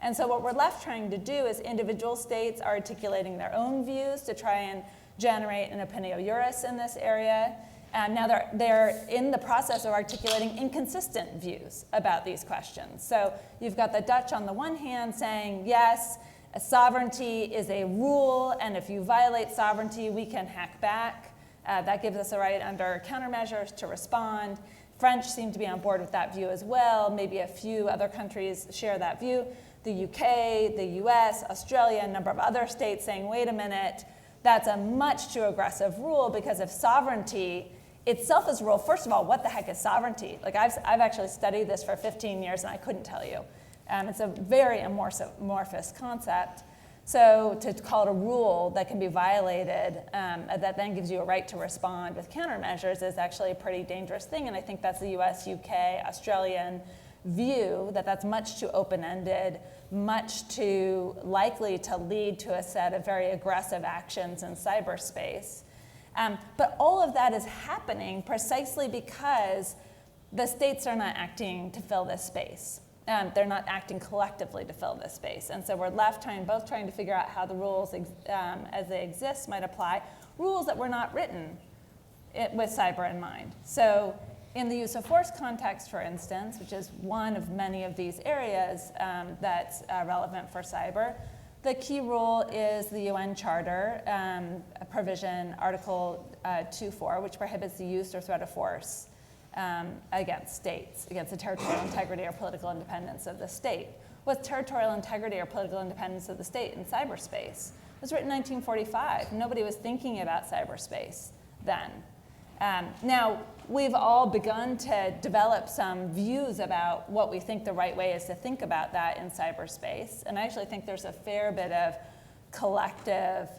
And so what we're left trying to do is individual states are articulating their own views to try and generate an opinio juris in this area. Now they're in the process of articulating inconsistent views about these questions. So you've got the Dutch on the one hand saying, yes, sovereignty is a rule, and if you violate sovereignty, we can hack back. That gives us a right under countermeasures to respond. French seem to be on board with that view as well. Maybe a few other countries share that view. The UK, the US, Australia, a number of other states saying, wait a minute, that's a much too aggressive rule, because if sovereignty itself is a rule, first of all, what the heck is sovereignty? Like I've actually studied this for 15 years and I couldn't tell you. It's a very amorphous concept. So to call it a rule that can be violated, that then gives you a right to respond with countermeasures is actually a pretty dangerous thing. And I think that's the US, UK, Australian view, that that's much too open-ended, much too likely to lead to a set of very aggressive actions in cyberspace. But all of that is happening precisely because the states are not acting to fill this space. They're not acting collectively to fill this space. And so we're left both trying to figure out how the rules as they exist might apply, rules that were not written with cyber in mind. So in the use of force context, for instance, which is one of many of these areas that's relevant for cyber, the key rule is the UN Charter provision, Article 2.4, which prohibits the use or threat of force against states, against the territorial integrity or political independence of the state. What's territorial integrity or political independence of the state in cyberspace? It was written in 1945. Nobody was thinking about cyberspace then. Now, we've all begun to develop some views about what we think the right way is to think about that in cyberspace. And I actually think there's a fair bit of collective,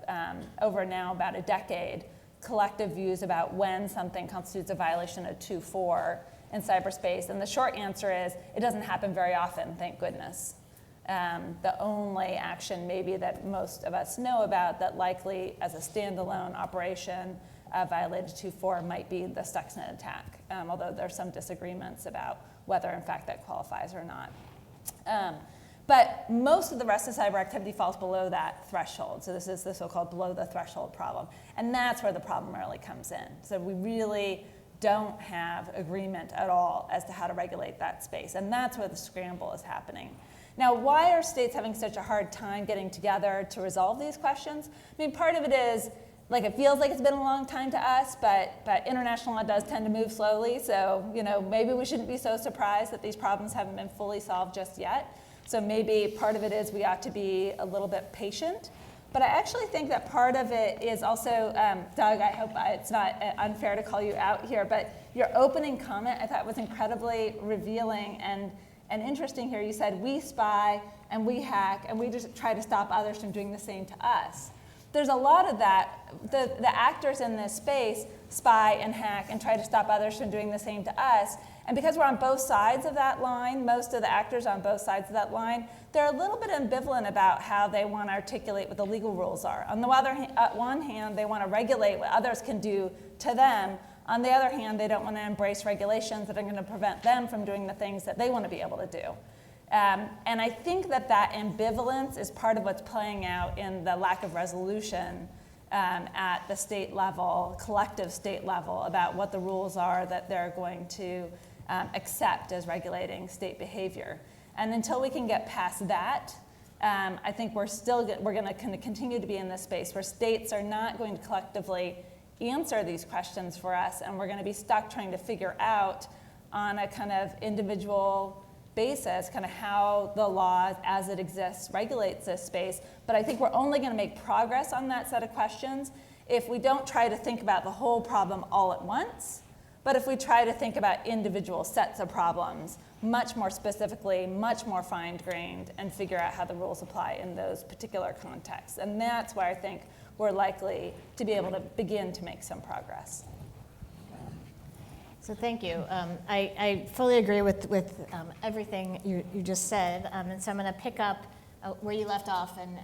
over now about a decade, collective views about when something constitutes a violation of 2.4 in cyberspace. And the short answer is it doesn't happen very often, thank goodness. The only action maybe that most of us know about that likely as a standalone operation violated 2.4 might be the Stuxnet attack, although there's some disagreements about whether in fact that qualifies or not. But most of the rest of cyber activity falls below that threshold. So this is the so-called below the threshold problem. And that's where the problem really comes in. So we really don't have agreement at all as to how to regulate that space. And that's where the scramble is happening. Now, why are states having such a hard time getting together to resolve these questions? I mean, part of it is, like, it feels like it's been a long time to us, but international law does tend to move slowly. So, maybe we shouldn't be so surprised that these problems haven't been fully solved just yet. So maybe part of it is we ought to be a little bit patient. But I actually think that part of it is also, Doug, I hope it's not unfair to call you out here, but your opening comment I thought was incredibly revealing and interesting here. You said, we spy and we hack and we just try to stop others from doing the same to us. There's a lot of that. The actors in this space spy and hack and try to stop others from doing the same to us. And because we're on both sides of that line, most of the actors on both sides of that line, they're a little bit ambivalent about how they want to articulate what the legal rules are. On the one hand, they want to regulate what others can do to them. On the other hand, they don't want to embrace regulations that are going to prevent them from doing the things that they want to be able to do. And I think that ambivalence is part of what's playing out in the lack of resolution at the state level, collective state level, about what the rules are that they're going to accept as regulating state behavior. And until we can get past that, I think we're going to continue to be in this space where states are not going to collectively answer these questions for us, and we're going to be stuck trying to figure out on a kind of individual basis kind of how the law as it exists regulates this space. But I think we're only going to make progress on that set of questions if we don't try to think about the whole problem all at once, but if we try to think about individual sets of problems much more specifically, much more fine-grained, and figure out how the rules apply in those particular contexts. And that's where I think we're likely to be able to begin to make some progress. So thank you. I fully agree with everything you just said. And so I'm going to pick up where you left off and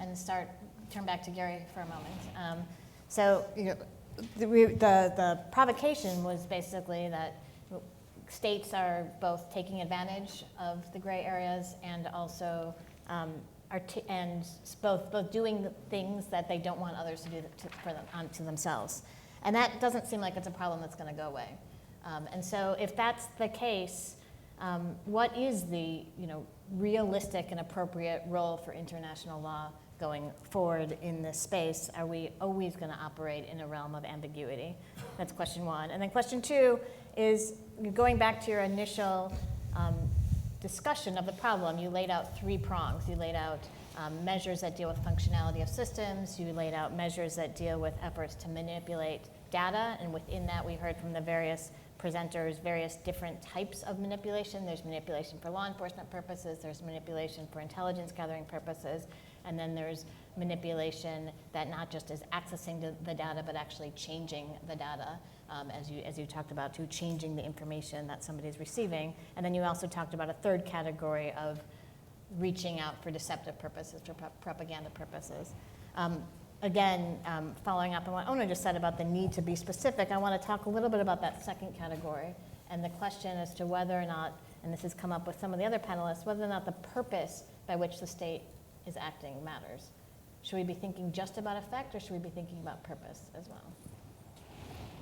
turn back to Gary for a moment. So the provocation was basically that states are both taking advantage of the gray areas and also both doing the things that they don't want others to do to themselves. And that doesn't seem like it's a problem that's going to go away. And so if that's the case, what is the realistic and appropriate role for international law going forward in this space? Are we always going to operate in a realm of ambiguity? That's question one. And then question two is, going back to your initial discussion of the problem, you laid out three prongs. You laid out measures that deal with functionality of systems. You laid out measures that deal with efforts to manipulate data. And within that, we heard from the various presenters various different types of manipulation. There's manipulation for law enforcement purposes. There's manipulation for intelligence gathering purposes. And then there's manipulation that not just is accessing the data, but actually changing the data, as you talked about, to changing the information that somebody's receiving. And then you also talked about a third category of reaching out for deceptive purposes, for propaganda purposes. Again, following up on what Ona just said about the need to be specific, I want to talk a little bit about that second category and the question as to whether or not, and this has come up with some of the other panelists, whether or not the purpose by which the state is acting matters. Should we be thinking just about effect, or should we be thinking about purpose as well?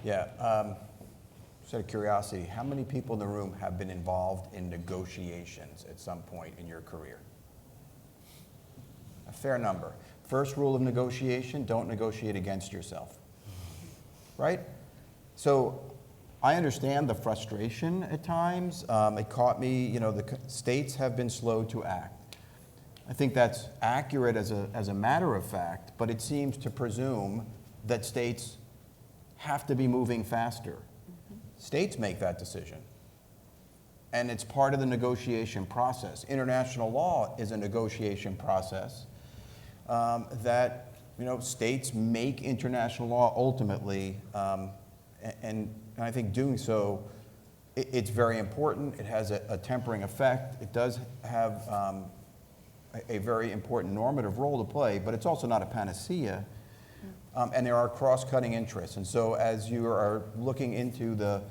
Yeah, just out of curiosity, how many people in the room have been involved in negotiations at some point in your career? A fair number. First rule of negotiation, don't negotiate against yourself, right? So I understand the frustration at times. It caught me, the states have been slow to act. I think that's accurate as a matter of fact, but it seems to presume that states have to be moving faster. States make that decision. And it's part of the negotiation process. International law is a negotiation process that states make international law ultimately, and I think doing so, it's very important. It has a tempering effect. It does have a very important normative role to play, but it's also not a panacea. And there are cross-cutting interests. And so as you are looking into the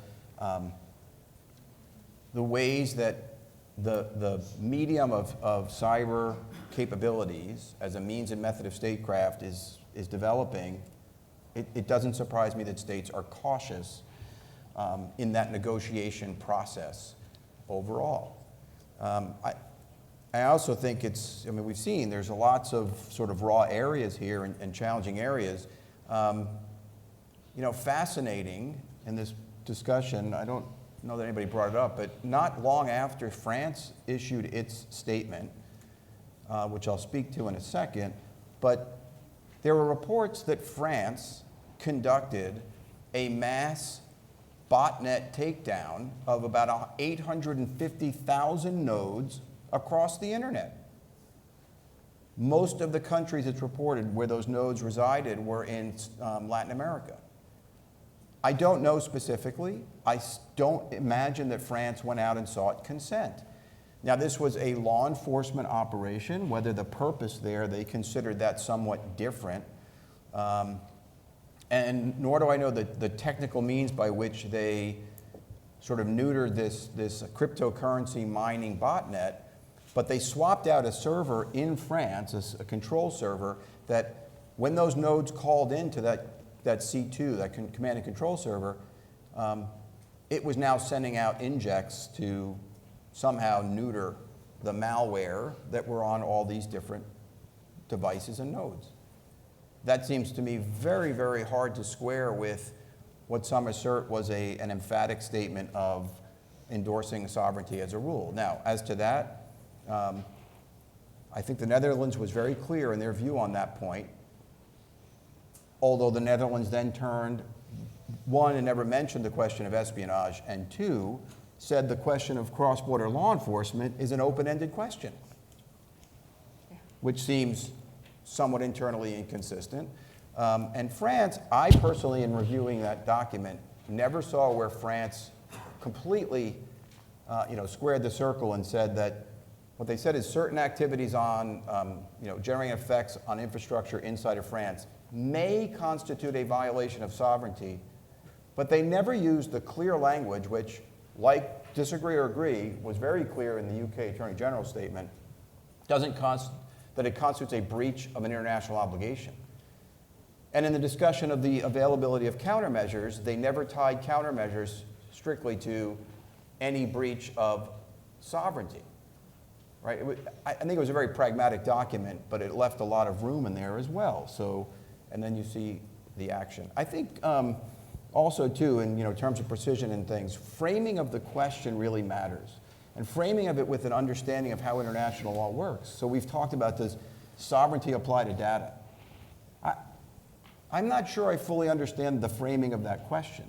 ways that the medium of cyber capabilities as a means and method of statecraft is developing, it doesn't surprise me that states are cautious in that negotiation process overall. I also think it's, I mean, we've seen there's lots of sort of raw areas here and challenging areas. You know, fascinating in this discussion, I don't know that anybody brought it up, but not long after France issued its statement, which I'll speak to in a second, but there were reports that France conducted a mass botnet takedown of about 850,000 nodes across the internet. Most of the countries it's reported where those nodes resided were in Latin America. I don't know specifically. I don't imagine that France went out and sought consent. Now, this was a law enforcement operation. Whether the purpose there, they considered that somewhat different. And nor do I know the technical means by which they sort of neutered this cryptocurrency mining botnet, but they swapped out a server in France, a control server, that when those nodes called into that C2, that command and control server, it was now sending out injects to somehow neuter the malware that were on all these different devices and nodes. That seems to me very, very hard to square with what some assert was an emphatic statement of endorsing sovereignty as a rule. Now, as to that, I think the Netherlands was very clear in their view on that point, although the Netherlands then turned, one, and never mentioned the question of espionage, and two, said the question of cross-border law enforcement is an open-ended question, which seems somewhat internally inconsistent. And France, I personally, in reviewing that document, never saw where France completely squared the circle and said that what they said is certain activities on generating effects on infrastructure inside of France may constitute a violation of sovereignty, but they never used the clear language which, like disagree or agree, was very clear in the UK Attorney General's statement, that it constitutes a breach of an international obligation. And in the discussion of the availability of countermeasures, they never tied countermeasures strictly to any breach of sovereignty. Right? I think it was a very pragmatic document, but it left a lot of room in there as well. So, and then you see the action. I think also too, in terms of precision and things, framing of the question really matters, and framing of it with an understanding of how international law works. So we've talked about this sovereignty apply to data. I'm not sure I fully understand the framing of that question.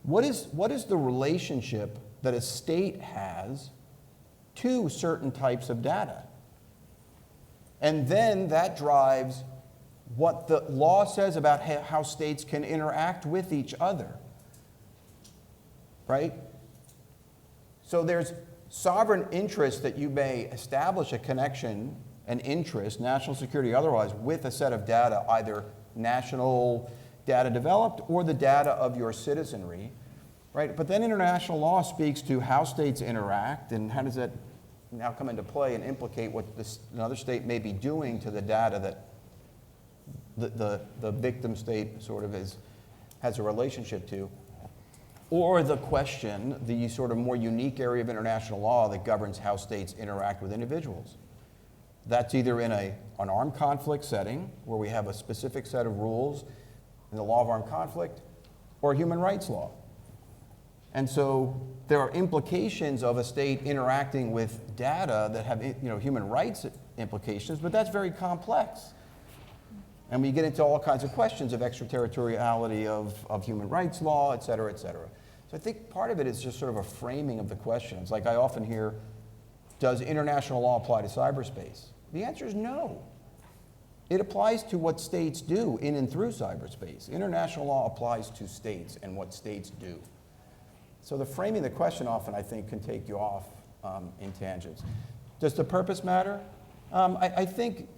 What is the relationship that a state has to certain types of data? And then that drives what the law says about how states can interact with each other, right? So there's sovereign interest that you may establish a connection, an interest, national security otherwise, with a set of data, either national data developed or the data of your citizenry, right? But then international law speaks to how states interact, and how does that now come into play and implicate what another state may be doing to the data that the victim state sort of has a relationship to. Or the question, the sort of more unique area of international law that governs how states interact with individuals. That's either in an armed conflict setting, where we have a specific set of rules in the law of armed conflict, or human rights law. And so there are implications of a state interacting with data that have human rights implications, but that's very complex. And we get into all kinds of questions of extraterritoriality of human rights law, et cetera, et cetera. So I think part of it is just sort of a framing of the questions. Like I often hear, does international law apply to cyberspace? The answer is no. It applies to what states do in and through cyberspace. International law applies to states and what states do. So the framing of the question often, I think, can take you off in tangents. Does the purpose matter? I think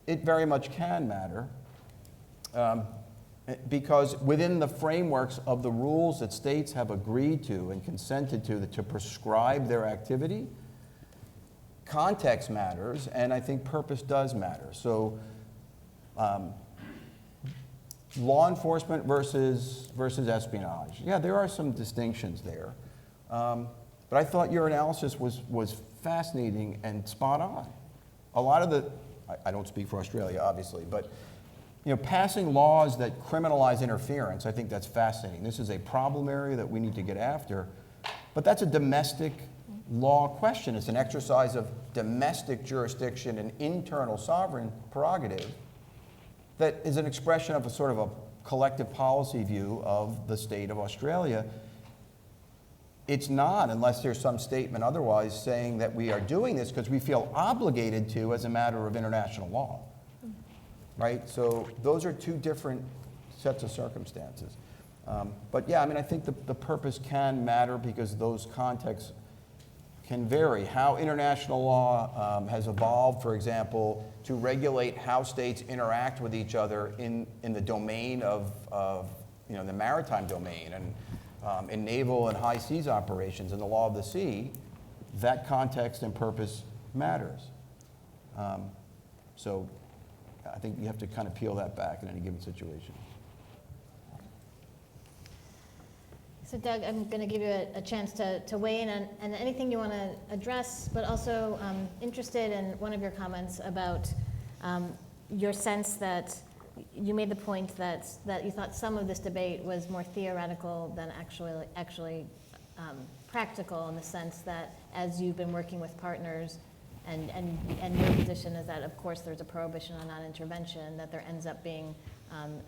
it very much can matter because within the frameworks of the rules that states have agreed to and consented to prescribe their activity, context matters, and I think purpose does matter. So law enforcement versus espionage. Yeah, there are some distinctions there. But I thought your analysis was fascinating and spot on. A lot of the, I don't speak for Australia, obviously, but passing laws that criminalize interference, I think that's fascinating. This is a problem area that we need to get after, but that's a domestic law question. It's an exercise of domestic jurisdiction and internal sovereign prerogative that is an expression of a sort of a collective policy view of the state of Australia. It's not, unless there's some statement otherwise saying that we are doing this because we feel obligated to as a matter of international law, right? So those are two different sets of circumstances. But yeah, I mean, I think the purpose can matter because those contexts can vary. How international law has evolved, for example, to regulate how states interact with each other in the domain of the maritime domain and in naval and high seas operations and the law of the sea, that context and purpose matters. So I think you have to kind of peel that back in any given situation. So Doug, I'm going to give you a chance to weigh in on anything you want to address, but also interested in one of your comments about your sense that you made the point that you thought some of this debate was more theoretical than actually practical, in the sense that as you've been working with partners and your position is that, of course, there's a prohibition on non-intervention, that there ends up being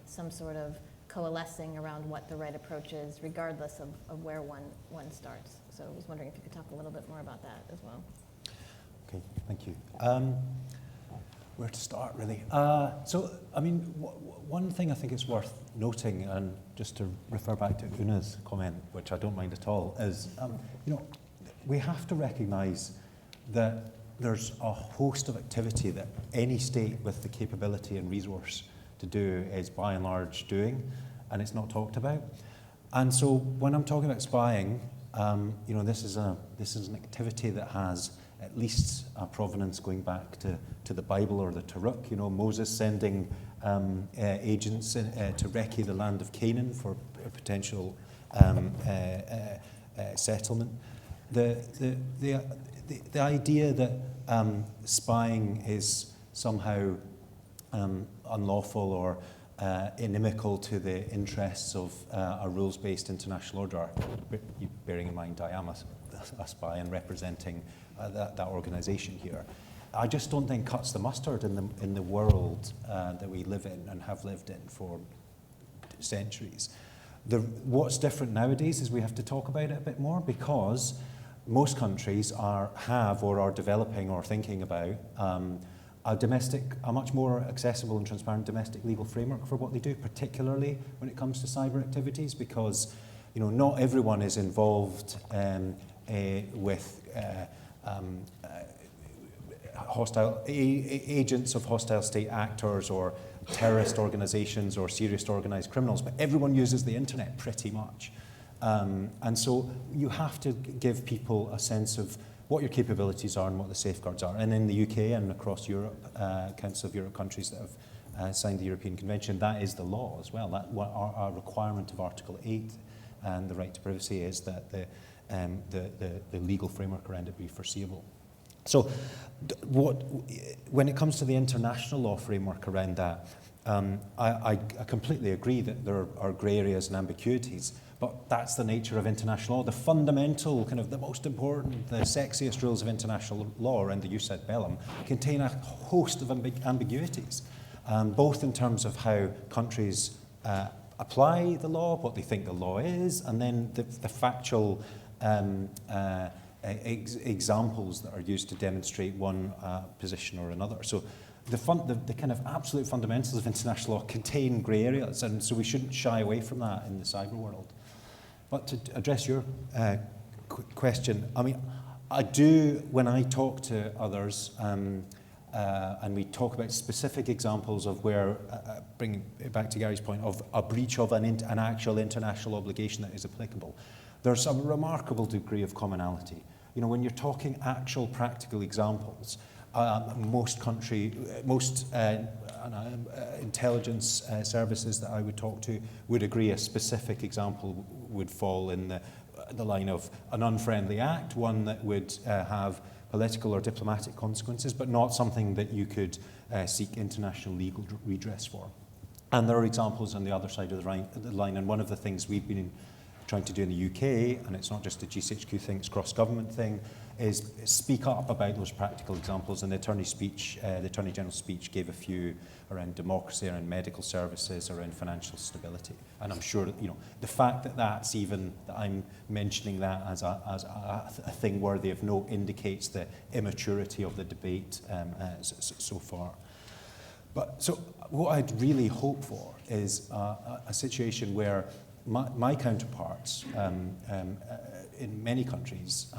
some sort of coalescing around what the right approach is, regardless of where one starts. So I was wondering if you could talk a little bit more about that as well. Okay, thank you. Where to start, really? So, I mean, one thing I think it's worth noting, and just to refer back to Una's comment, which I don't mind at all, is, we have to recognize that there's a host of activity that any state with the capability and resource to do is by and large doing, and it's not talked about. And so when I'm talking about spying, this is an activity that has at least a provenance going back to the Bible or the Taruk. Moses sending agents to recce the land of Canaan for a potential settlement. The idea that spying is somehow unlawful or inimical to the interests of a rules-based international order, bearing in mind I am a spy and representing that organisation here, I just don't think cuts the mustard in the world that we live in and have lived in for centuries. What's different nowadays is we have to talk about it a bit more, because most countries have or are developing or thinking about a much more accessible and transparent domestic legal framework for what they do, particularly when it comes to cyber activities, because not everyone is involved with hostile agents of hostile state actors or terrorist organizations or serious organized criminals, but everyone uses the internet pretty much. And so you have to give people a sense of what your capabilities are and what the safeguards are. And in the UK and across Europe, Council of Europe countries that have signed the European Convention, that is the law as well. That our requirement of Article 8 and the right to privacy is that the legal framework around it be foreseeable. So when it comes to the international law framework around that, I completely agree that there are grey areas and ambiguities, but that's the nature of international law. The fundamental, kind of the most important, the sexiest rules of international law around the jus ad bellum contain a host of ambiguities, both in terms of how countries apply the law, what they think the law is, and then the factual examples that are used to demonstrate one position or another. So the kind of absolute fundamentals of international law contain grey areas, and so we shouldn't shy away from that in the cyber world. But to address your question, I mean, I do, when I talk to others, and we talk about specific examples of where, bringing it back to Gary's point, of a breach of an actual international obligation that is applicable, there's a remarkable degree of commonality. You know, when you're talking actual practical examples, most intelligence services that I would talk to would agree a specific example would fall in the line of an unfriendly act, one that would have political or diplomatic consequences, but not something that you could seek international legal redress for. And there are examples on the other side of the line, and one of the things we've been trying to do in the UK, and it's not just a Gchq thing, it's a cross-government thing, is speak up about those practical examples. And the Attorney General's speech gave a few around democracy, around medical services, around financial stability. And I'm sure, you know, the fact that I'm mentioning that as a thing worthy of note indicates the immaturity of the debate so far. But so what I'd really hope for is a situation where my counterparts in many countries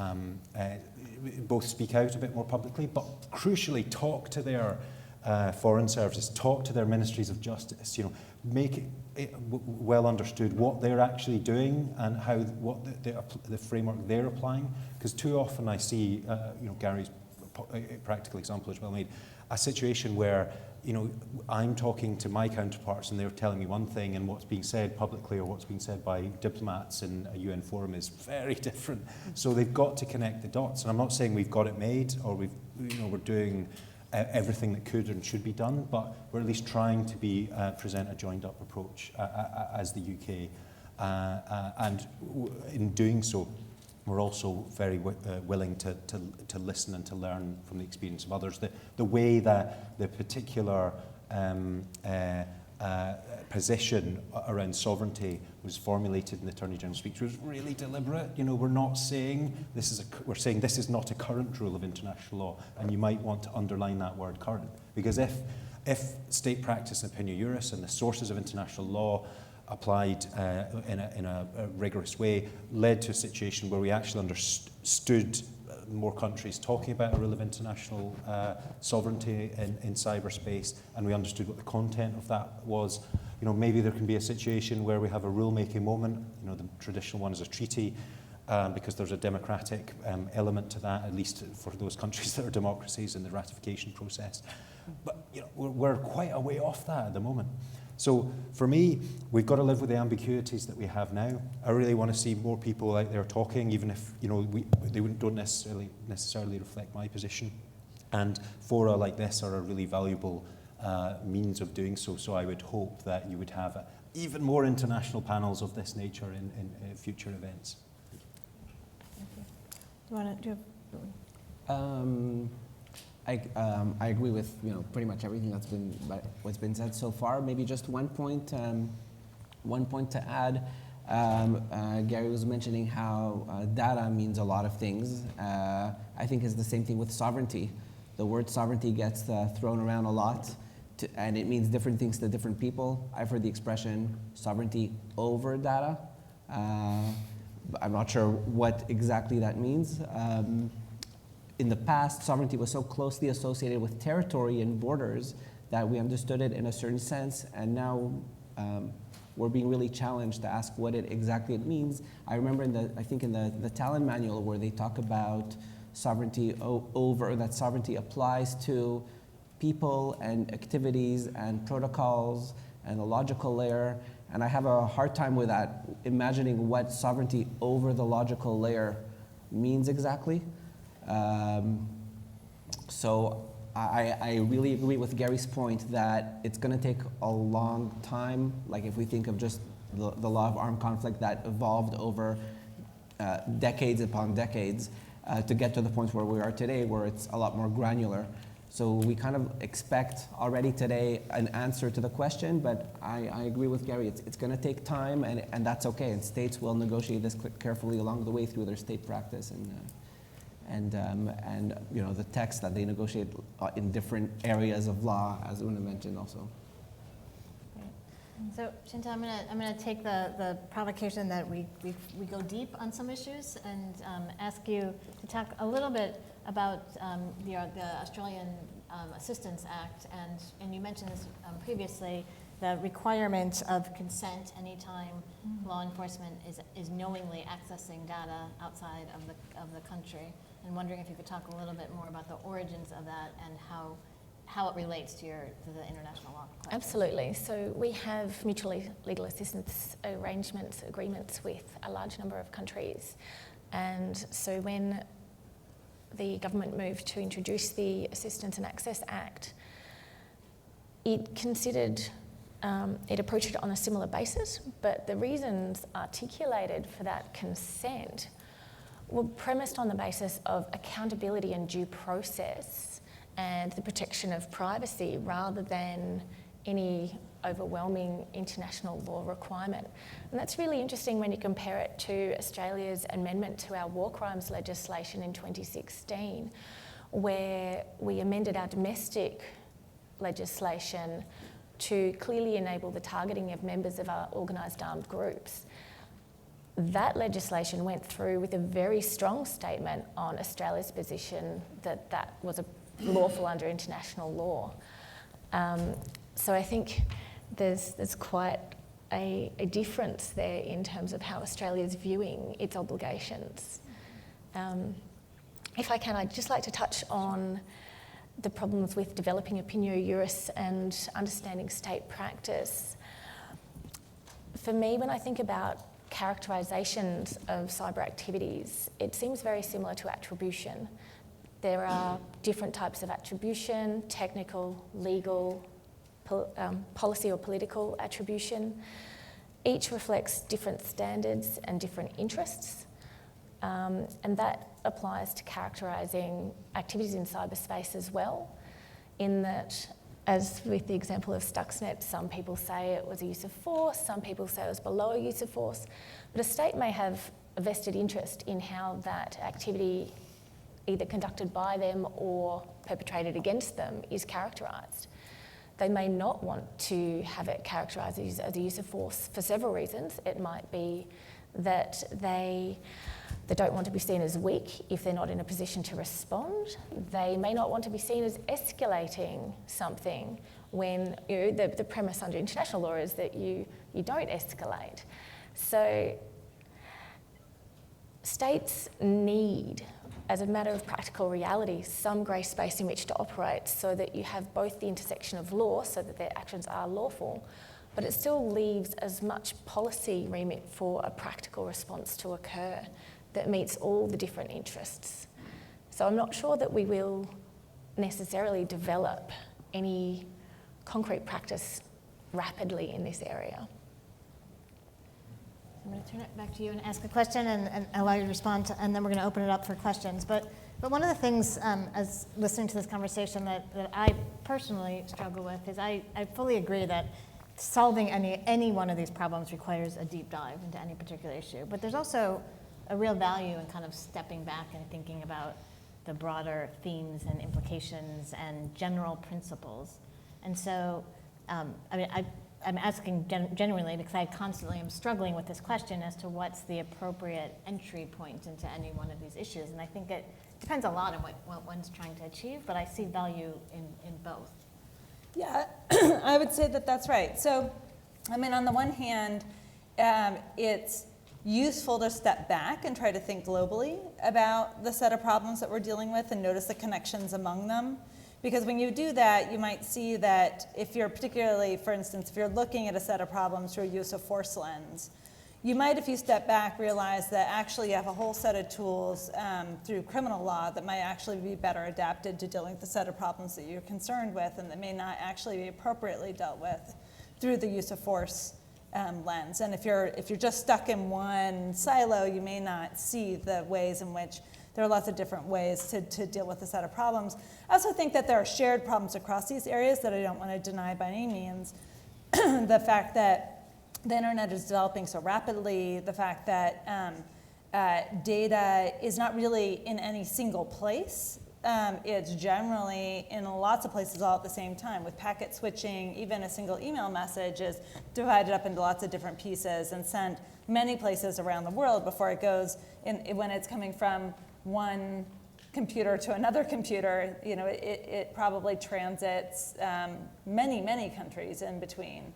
both speak out a bit more publicly, but crucially talk to their foreign services, talk to their ministries of justice, you know, make it well understood what they're actually doing and what the framework they're applying. Because too often I see, you know, Gary's practical example is well made, a situation where, you know, I'm talking to my counterparts and they're telling me one thing, and what's being said publicly or what's being said by diplomats in a UN forum is very different. So they've got to connect the dots. And I'm not saying we've got it made or we're doing everything that could and should be done, but we're at least trying to present a joined up approach as the UK. And in doing so, we're also very willing to listen and to learn from the experience of others. The way that the particular position around sovereignty was formulated in the Attorney General's speech was really deliberate. You know, we're not saying we're saying this is not a current rule of international law, and you might want to underline that word current, because if state practice and opinio juris and the sources of international law applied in a rigorous way led to a situation where we actually understood more countries talking about a rule of international sovereignty in cyberspace, and we understood what the content of that was. You know, maybe there can be a situation where we have a rule-making moment. You know, the traditional one is a treaty, because there's a democratic element to that, at least for those countries that are democracies in the ratification process. But you know, we're quite a way off that at the moment. So for me, we've got to live with the ambiguities that we have now. I really want to see more people out there talking, even if, you know, they don't necessarily reflect my position. And fora like this are a really valuable means of doing so. So I would hope that you would have even more international panels of this nature in future events. Thank you. Do you want to do? I agree with, you know, pretty much everything what's been said so far. Maybe just one point to add. Gary was mentioning how data means a lot of things. I think it's the same thing with sovereignty. The word sovereignty gets thrown around a lot, and it means different things to different people. I've heard the expression sovereignty over data. I'm not sure what exactly that means. In the past, sovereignty was so closely associated with territory and borders that we understood it in a certain sense, and now we're being really challenged to ask what exactly it means. I remember in the Talon manual where they talk about sovereignty that sovereignty applies to people and activities and protocols and the logical layer, and I have a hard time with that, imagining what sovereignty over the logical layer means exactly. So I really agree with Gary's point that it's going to take a long time. Like if we think of just the law of armed conflict that evolved over decades upon decades to get to the point where we are today, where it's a lot more granular. So we kind of expect already today an answer to the question, but I agree with Gary. It's going to take time, and that's okay. And states will negotiate this carefully along the way through their state practice and you know, the text that they negotiate in different areas of law, as Una mentioned also. Great. So Chantal, I'm gonna take the provocation that we go deep on some issues and ask you to talk a little bit about the Australian Assistance Act, and you mentioned this previously, the requirement of consent anytime law enforcement is knowingly accessing data outside of the country. And wondering if you could talk a little bit more about the origins of that and how it relates to the international law question. Absolutely. So we have mutual legal assistance agreements with a large number of countries. And so when the government moved to introduce the Assistance and Access Act, it considered, it approached it on a similar basis, but the reasons articulated for that consent were premised on the basis of accountability and due process and the protection of privacy rather than any overwhelming international law requirement. And that's really interesting when you compare it to Australia's amendment to our war crimes legislation in 2016, where we amended our domestic legislation to clearly enable the targeting of members of our organised armed groups. That legislation went through with a very strong statement on Australia's position that that was lawful under international law. So I think there's quite a difference there in terms of how Australia's viewing its obligations. If I can, I'd just like to touch on the problems with developing opinio juris and understanding state practice. For me, when I think about characterizations of cyber activities, it seems very similar to attribution. There are different types of attribution: technical, legal, policy or political attribution. Each reflects different standards and different interests, and that applies to characterising activities in cyberspace as well, in that, as with the example of Stuxnet, some people say it was a use of force, some people say it was below a use of force, but a state may have a vested interest in how that activity, either conducted by them or perpetrated against them, is characterised. They may not want to have it characterised as a use of force for several reasons. It might be that they don't want to be seen as weak if they're not in a position to respond. They may not want to be seen as escalating something when the premise under international law is that you don't escalate. So states need, as a matter of practical reality, some grey space in which to operate so that you have both the intersection of law so that their actions are lawful, but it still leaves as much policy remit for a practical response to occur that meets all the different interests. So I'm not sure that we will necessarily develop any concrete practice rapidly in this area. I'm going to turn it back to you and ask a question and allow you to respond, and then we're going to open it up for questions. But one of the things, as listening to this conversation, that I personally struggle with is I fully agree that solving any one of these problems requires a deep dive into any particular issue. But there's also a real value in kind of stepping back and thinking about the broader themes and implications and general principles. And so, I'm asking genuinely because I constantly am struggling with this question as to what's the appropriate entry point into any one of these issues. And I think it depends a lot on what one's trying to achieve, but I see value in both. Yeah, I would say that that's right. So, I mean, on the one hand, it's useful to step back and try to think globally about the set of problems that we're dealing with and notice the connections among them. Because when you do that, you might see that if you're particularly, for instance, if you're looking at a set of problems through a use of force lens, you might, if you step back, realize that actually you have a whole set of tools through criminal law that might actually be better adapted to dealing with the set of problems that you're concerned with and that may not actually be appropriately dealt with through the use of force lens. And if you're just stuck in one silo, you may not see the ways in which there are lots of different ways to deal with a set of problems. I also think that there are shared problems across these areas that I don't want to deny by any means. The fact that the internet is developing so rapidly, the fact that data is not really in any single place. It's generally in lots of places all at the same time. With packet switching, even a single email message is divided up into lots of different pieces and sent many places around the world before it goes, when it's coming from one computer to another computer, you know, it probably transits many, many countries in between.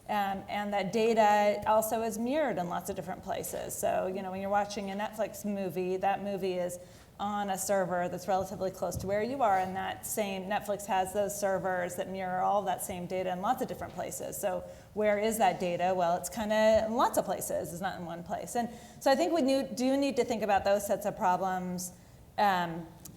And that data also is mirrored in lots of different places. So, you know, when you're watching a Netflix movie, that movie is on a server that's relatively close to where you are, and that same Netflix has those servers that mirror all of that same data in lots of different places. So where is that data? Well, it's kind of in lots of places. It's not in one place. And so I think we do need to think about those sets of problems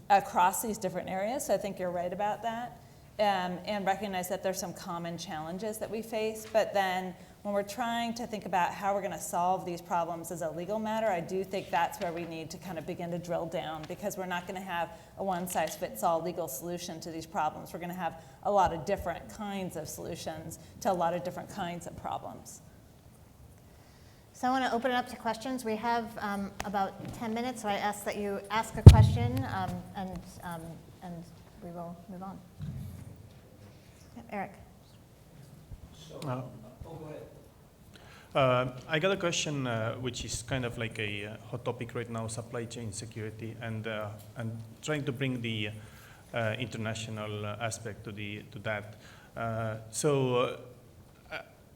across these different areas. So I think you're right about that, and recognize that there's some common challenges that we face. But then when we're trying to think about how we're going to solve these problems as a legal matter, I do think that's where we need to kind of begin to drill down, because we're not going to have a one-size-fits-all legal solution to these problems. We're going to have a lot of different kinds of solutions to a lot of different kinds of problems. So I want to open it up to questions. We have about 10 minutes, so I ask that you ask a question, and we will move on. Yep, Eric. I got a question which is kind of like a hot topic right now: supply chain security, and trying to bring the international aspect to that.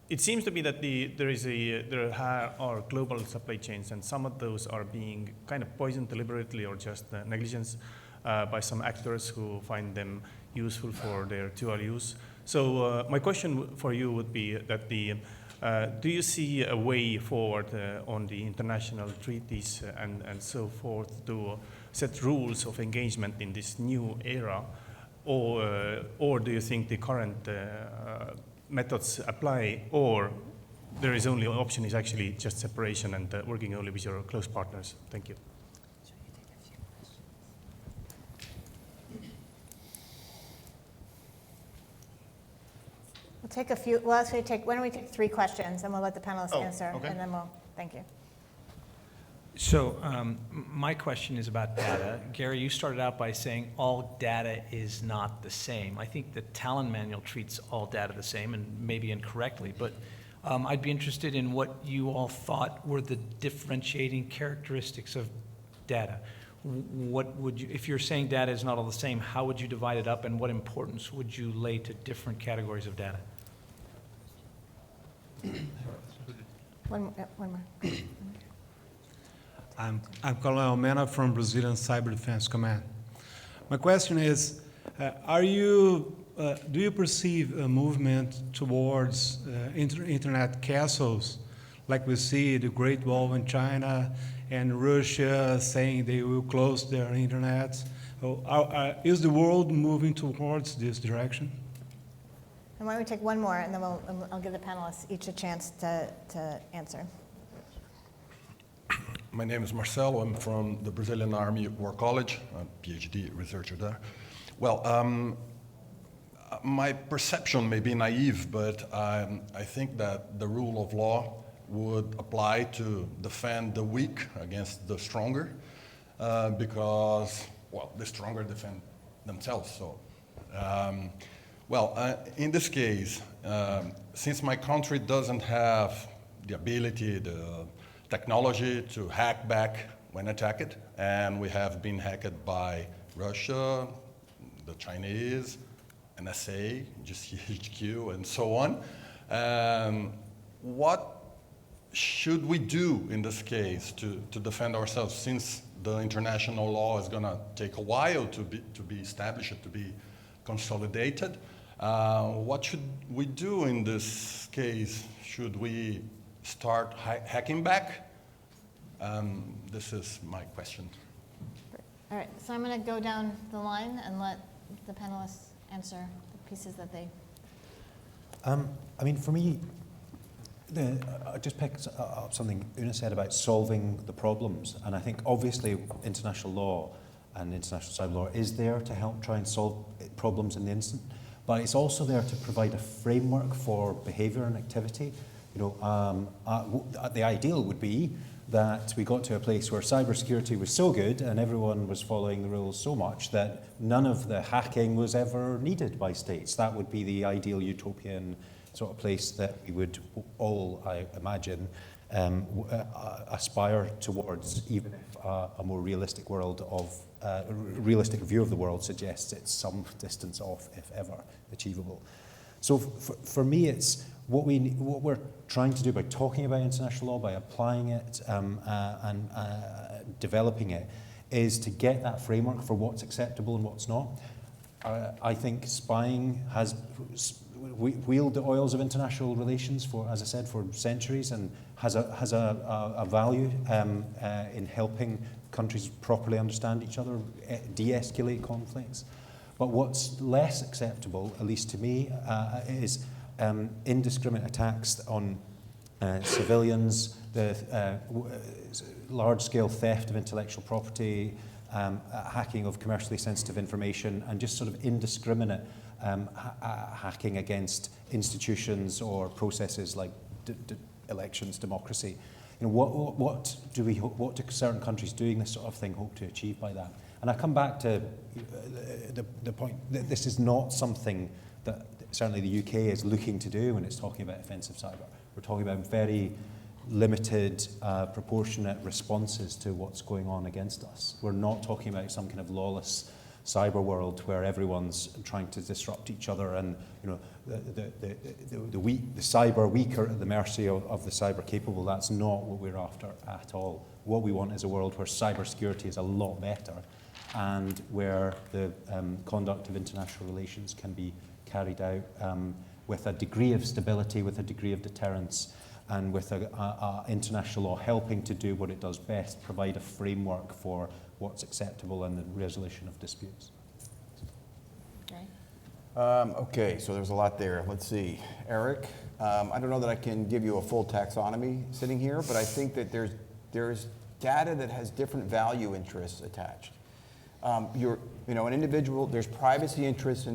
It seems to be that there are global supply chains, and some of those are being kind of poisoned deliberately or just negligence by some actors who find them useful for their dual use. So my question for you would be that do you see a way forward on the international treaties and so forth to set rules of engagement in this new era, or do you think the current methods apply, or there is only option is actually just separation and working only with your close partners? Thank you. We'll take a few. Well, actually, why don't we take 3 questions, and we'll let the panelists answer, okay. and then we'll. Thank you. So my question is about data. Gary, you started out by saying all data is not the same. I think the Talon Manual treats all data the same, and maybe incorrectly, but I'd be interested in what you all thought were the differentiating characteristics of data. What would you, if you're saying data is not all the same, how would you divide it up, and what importance would you lay to different categories of data? One more. I'm Colonel Mena from Brazilian Cyber Defense Command. My question is, do you perceive a movement towards internet castles, like we see the Great Wall in China and Russia saying they will close their internet? Is the world moving towards this direction? And why don't we take one more, and then I'll give the panelists each a chance to answer. My name is Marcelo. I'm from the Brazilian Army War College. I'm a PhD researcher there. Well, my perception may be naive, but I think that the rule of law would apply to defend the weak against the stronger, because, well, the stronger defend themselves. So, in this case, since my country doesn't have the ability, the technology to hack back when attacked, and we have been hacked by Russia, the Chinese, NSA, Gchq, and so on. What should we do in this case to defend ourselves, since the international law is going to take a while to be established, to be consolidated? What should we do in this case? Should we start hacking back? This is my question. All right, so I'm going to go down the line and let the panelists answer the pieces that they. I mean, for me, I just picked up something Una said about solving the problems, and I think obviously international law and international cyber law is there to help try and solve problems in the instant, but it's also there to provide a framework for behaviour and activity. You know, the ideal would be that we got to a place where cybersecurity was so good and everyone was following the rules so much that none of the hacking was ever needed by states. That would be the ideal utopian sort of place that we would all, I imagine, aspire towards, even if a more realistic realistic view of the world suggests it's some distance off, if ever achievable. So for me, it's what we're trying to do by talking about international law, by applying it and developing it, is to get that framework for what's acceptable and what's not. I think spying has wheeled the oils of international relations for, as I said, for centuries, and has a value in helping countries properly understand each other, de-escalate conflicts. But what's less acceptable, at least to me, is indiscriminate attacks on civilians, the large-scale theft of intellectual property, hacking of commercially sensitive information, and just sort of indiscriminate hacking against institutions or processes like elections, democracy. You know, what do certain countries doing this sort of thing hope to achieve by that? And I come back to the point that this is not something that certainly the UK is looking to do when it's talking about offensive cyber. We're talking about very limited, proportionate responses to what's going on against us. We're not talking about some kind of lawless cyber world where everyone's trying to disrupt each other, and you know the cyber weak are at the mercy of the cyber capable. That's not what we're after at all. What we want is a world where cybersecurity is a lot better, and where the conduct of international relations can be carried out with a degree of stability, with a degree of deterrence, and with international law helping to do what it does best, provide a framework for what's acceptable and the resolution of disputes. Okay, so there's a lot there. Let's see. Eric, I don't know that I can give you a full taxonomy sitting here, but I think that there's data that has different value interests attached. An individual, there's privacy interests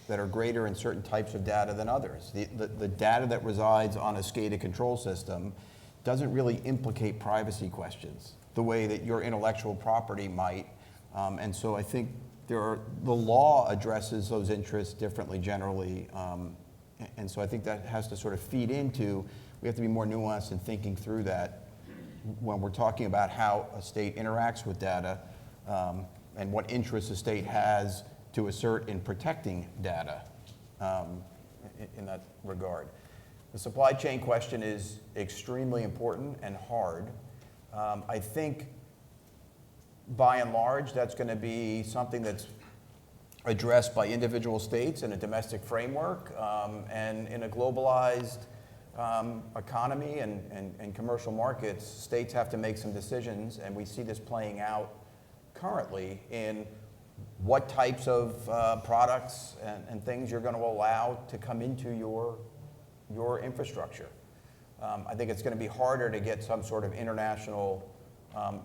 that are greater in certain types of data than others. The data that resides on a SCADA control system doesn't really implicate privacy questions the way that your intellectual property might. And so I think the law addresses those interests differently generally. And so I think that has to sort of feed into, we have to be more nuanced in thinking through that when we're talking about how a state interacts with data and what interests a state has to assert in protecting data in that regard. The supply chain question is extremely important and hard. I think by and large that's going to be something that's addressed by individual states in a domestic framework, and in a globalized economy and commercial markets, states have to make some decisions, and we see this playing out currently in what types of products and things you're going to allow to come into your infrastructure. I think it's going to be harder to get some sort of international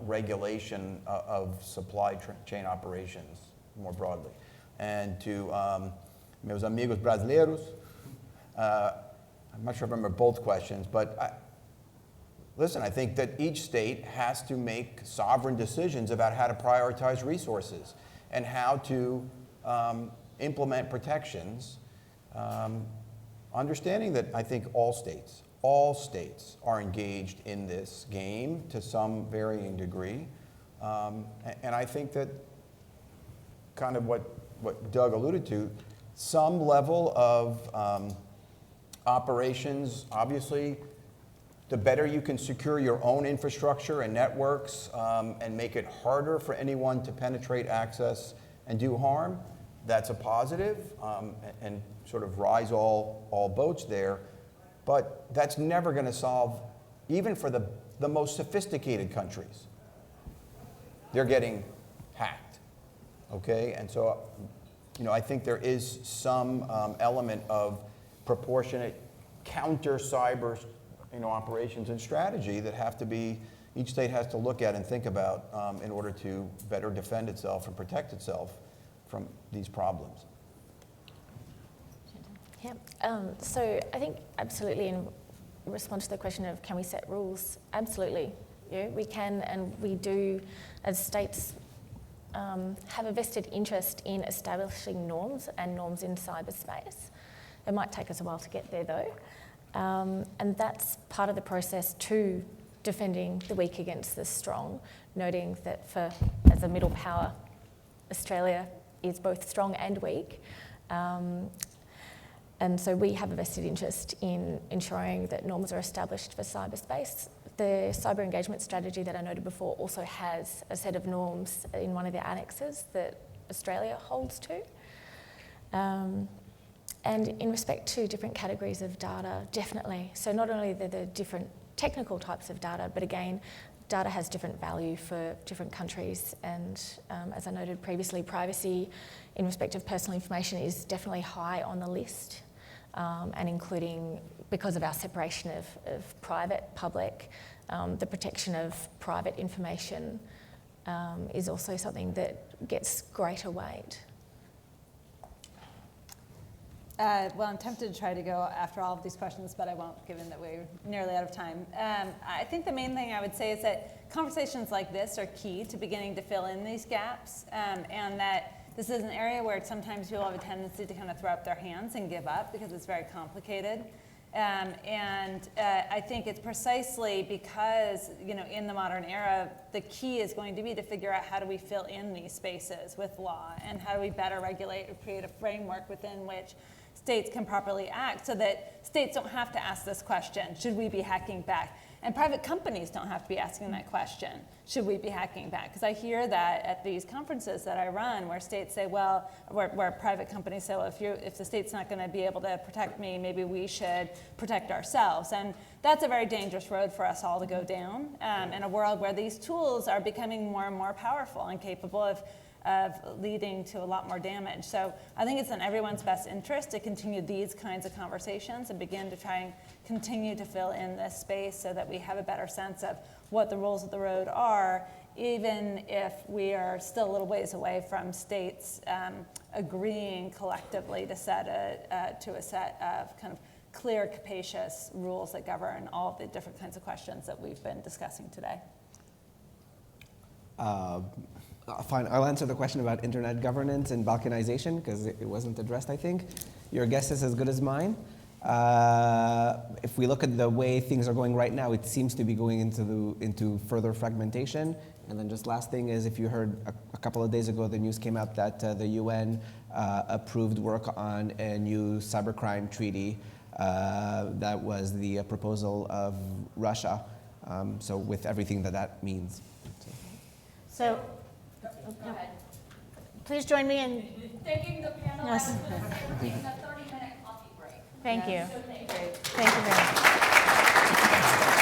regulation of supply chain operations more broadly. And to meus amigos brasileiros, I'm not sure if I remember both questions, but listen, I think that each state has to make sovereign decisions about how to prioritize resources and how to implement protections, understanding that I think all states are engaged in this game to some varying degree. And I think that kind of what Doug alluded to, some level of operations, obviously, the better you can secure your own infrastructure and networks and make it harder for anyone to penetrate, access, and do harm, that's a positive, and sort of rise all boats there. But that's never going to solve, even for the most sophisticated countries. They're getting hacked, okay? And so, I think there is some element of proportionate counter-cyber operations and strategy that have to be, each state has to look at and think about in order to better defend itself and protect itself from these problems. Yeah, so I think absolutely in response to the question of can we set rules, absolutely. We can and we do as states have a vested interest in establishing norms and norms in cyberspace. It might take us a while to get there though. And that's part of the process to defending the weak against the strong, noting that as a middle power, Australia is both strong and weak. And so we have a vested interest in ensuring that norms are established for cyberspace. The cyber engagement strategy that I noted before also has a set of norms in one of the annexes that Australia holds to. And in respect to different categories of data, definitely. So not only are there different technical types of data, but again, data has different value for different countries. And as I noted previously, privacy in respect of personal information is definitely high on the list. And including, because of our separation of private, public, the protection of private information is also something that gets greater weight. Well, I'm tempted to try to go after all of these questions, but I won't, given that we're nearly out of time. I think the main thing I would say is that conversations like this are key to beginning to fill in these gaps, and that this is an area where sometimes people have a tendency to kind of throw up their hands and give up because it's very complicated. I think it's precisely because, in the modern era, the key is going to be to figure out how do we fill in these spaces with law, and how do we better regulate or create a framework within which states can properly act so that states don't have to ask this question, should we be hacking back? And private companies don't have to be asking that question, should we be hacking back? Because I hear that at these conferences that I run where states say, well, where private companies say, well, if the state's not going to be able to protect me, maybe we should protect ourselves. And that's a very dangerous road for us all to go down in a world where these tools are becoming more and more powerful and capable of leading to a lot more damage. So I think it's in everyone's best interest to continue these kinds of conversations and begin to try and continue to fill in this space so that we have a better sense of what the rules of the road are, even if we are still a little ways away from states agreeing collectively to a set of kind of clear, capacious rules that govern all of the different kinds of questions that we've been discussing today. Fine, I'll answer the question about internet governance and balkanization because it wasn't addressed, I think. Your guess is as good as mine. If we look at the way things are going right now, it seems to be going into further fragmentation. And then just last thing is, if you heard a couple of days ago, the news came out that the UN approved work on a new cybercrime treaty that was the proposal of Russia. So with everything that means. So, Go ahead. please join me in. Thanking the panel. Yes. I was going to say we're taking a 30-minute coffee break. Thank you. So thank you. Thank you very much.